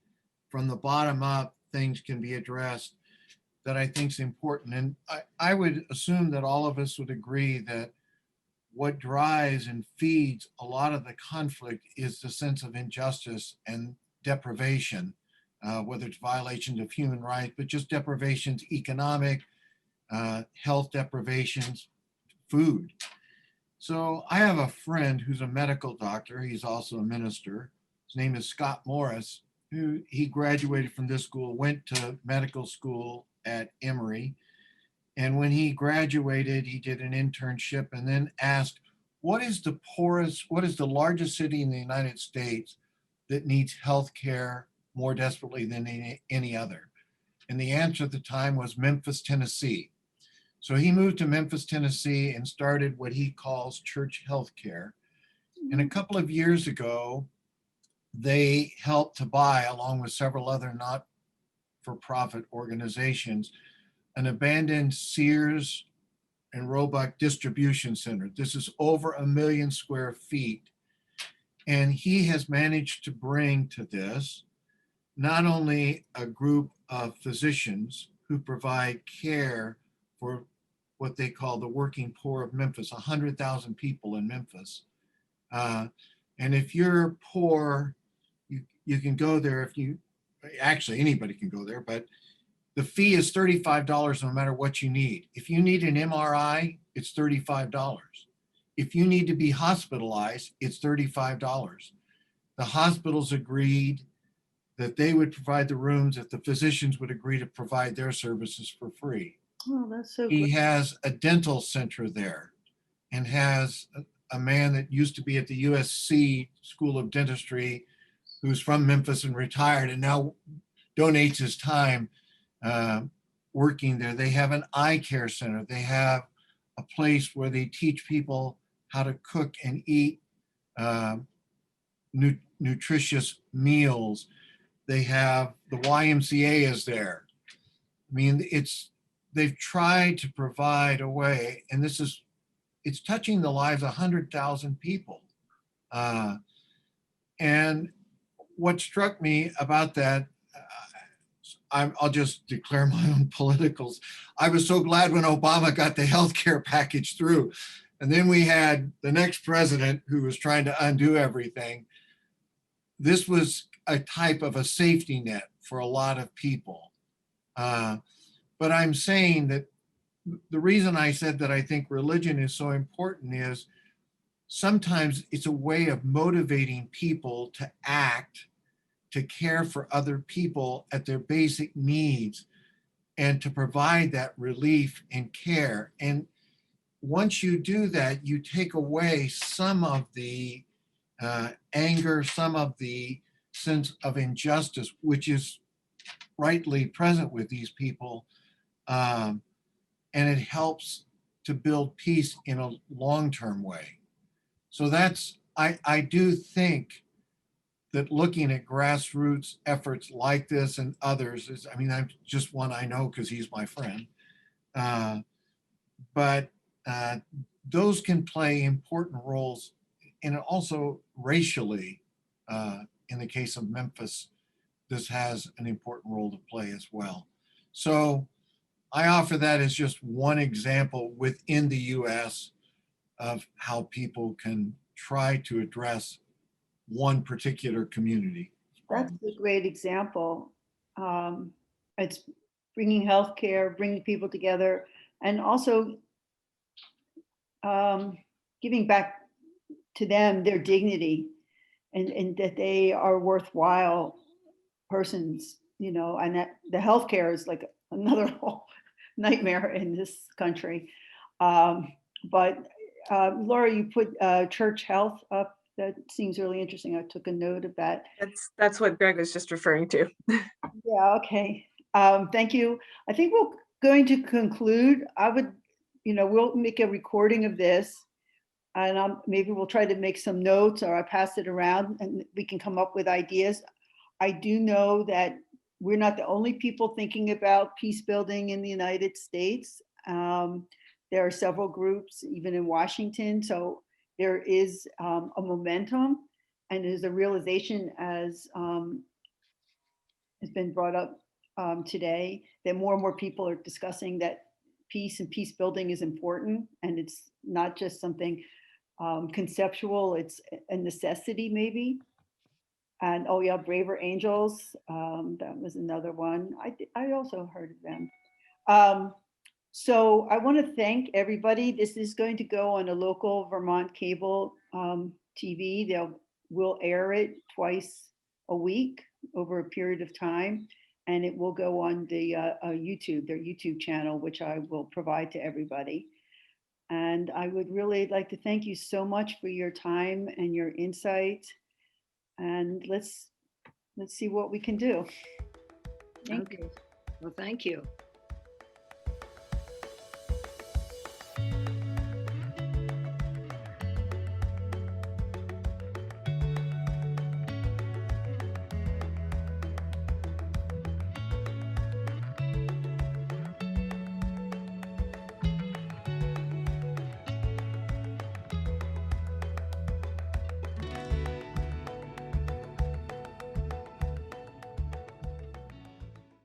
from the bottom up, things can be addressed that I think is important. And I would assume that all of us would agree that what drives and feeds a lot of the conflict is the sense of injustice and deprivation, whether it's violations of human rights, but just deprivations, economic, health deprivations, food. So I have a friend who's a medical doctor. He's also a minister. His name is Scott Morris, who he graduated from this school, went to medical school at Emory. And when he graduated, he did an internship and then asked, what is the largest city in the United States that needs healthcare more desperately than any other? And the answer at the time was Memphis, Tennessee. So he moved to Memphis, Tennessee and started what he calls church healthcare. And a couple of years ago, they helped to buy, along with several other not-for-profit organizations, an abandoned Sears and Roebuck distribution center. This is over 1 million square feet. And he has managed to bring to this not only a group of physicians who provide care for what they call the working poor of Memphis, 100,000 people in Memphis. And if you're poor, you can go there actually anybody can go there, but the fee is $35 no matter what you need. If you need an MRI, it's $35. If you need to be hospitalized, it's $35. The hospitals agreed that they would provide the rooms if the physicians would agree to provide their services for free. Oh, that's so He great. has a dental center there and has a man that used to be at the USC School of Dentistry who's from Memphis and retired and now donates his time working there. They have an eye care center. They have a place where they teach people how to cook and eat nutritious meals. They have the YMCA is there. I mean, they've tried to provide a way, and it's touching the lives of 100,000 people. And what struck me about that, I'll just declare my own politicals. I was so glad when Obama got the healthcare package through. And then we had the next president who was trying to undo everything. This was a type of a safety net for a lot of people. But I'm saying that the reason I said that I think religion is so important is sometimes it's a way of motivating people to act, to care for other people at their basic needs, and to provide that relief and care. And once you do that, you take away some of the anger, some of the sense of injustice, which is rightly present with these people. And it helps to build peace in a long-term way. So I do think that looking at grassroots efforts like this and others is, I'm just one I know because he's my friend. But those can play important roles, and also racially, in the case of Memphis, this has an important role to play as well. So I offer that as just one example within the US of how people can try to address one particular community. That's a great example. It's bringing healthcare, bringing people together, and also giving back to them their dignity, and that they are worthwhile persons, and that the healthcare is like another whole nightmare in this country. But Laura, you put church health up. That seems really interesting. I took a note of that. That's what Greg was just referring to. Yeah, okay. Thank you. I think we're going to conclude. I would, we'll make a recording of this, and maybe we'll try to make some notes, or I pass it around and we can come up with ideas. I do know that we're not the only people thinking about peace building in the United States. There are several groups, even in Washington. So there is a momentum, and there's a realization, as has been brought up today, that more and more people are discussing that peace and peace building is important, and it's not just something conceptual, it's a necessity maybe. And oh yeah, Braver Angels, that was another one. I also heard of them. So I want to thank everybody. This is going to go on a local Vermont cable TV. We'll air it twice a week over a period of time, and it will go on the YouTube, their YouTube channel, which I will provide to everybody. And I would really like to thank you so much for your time and your insight. And let's see what we can do. Thank you. Okay. Well, thank you.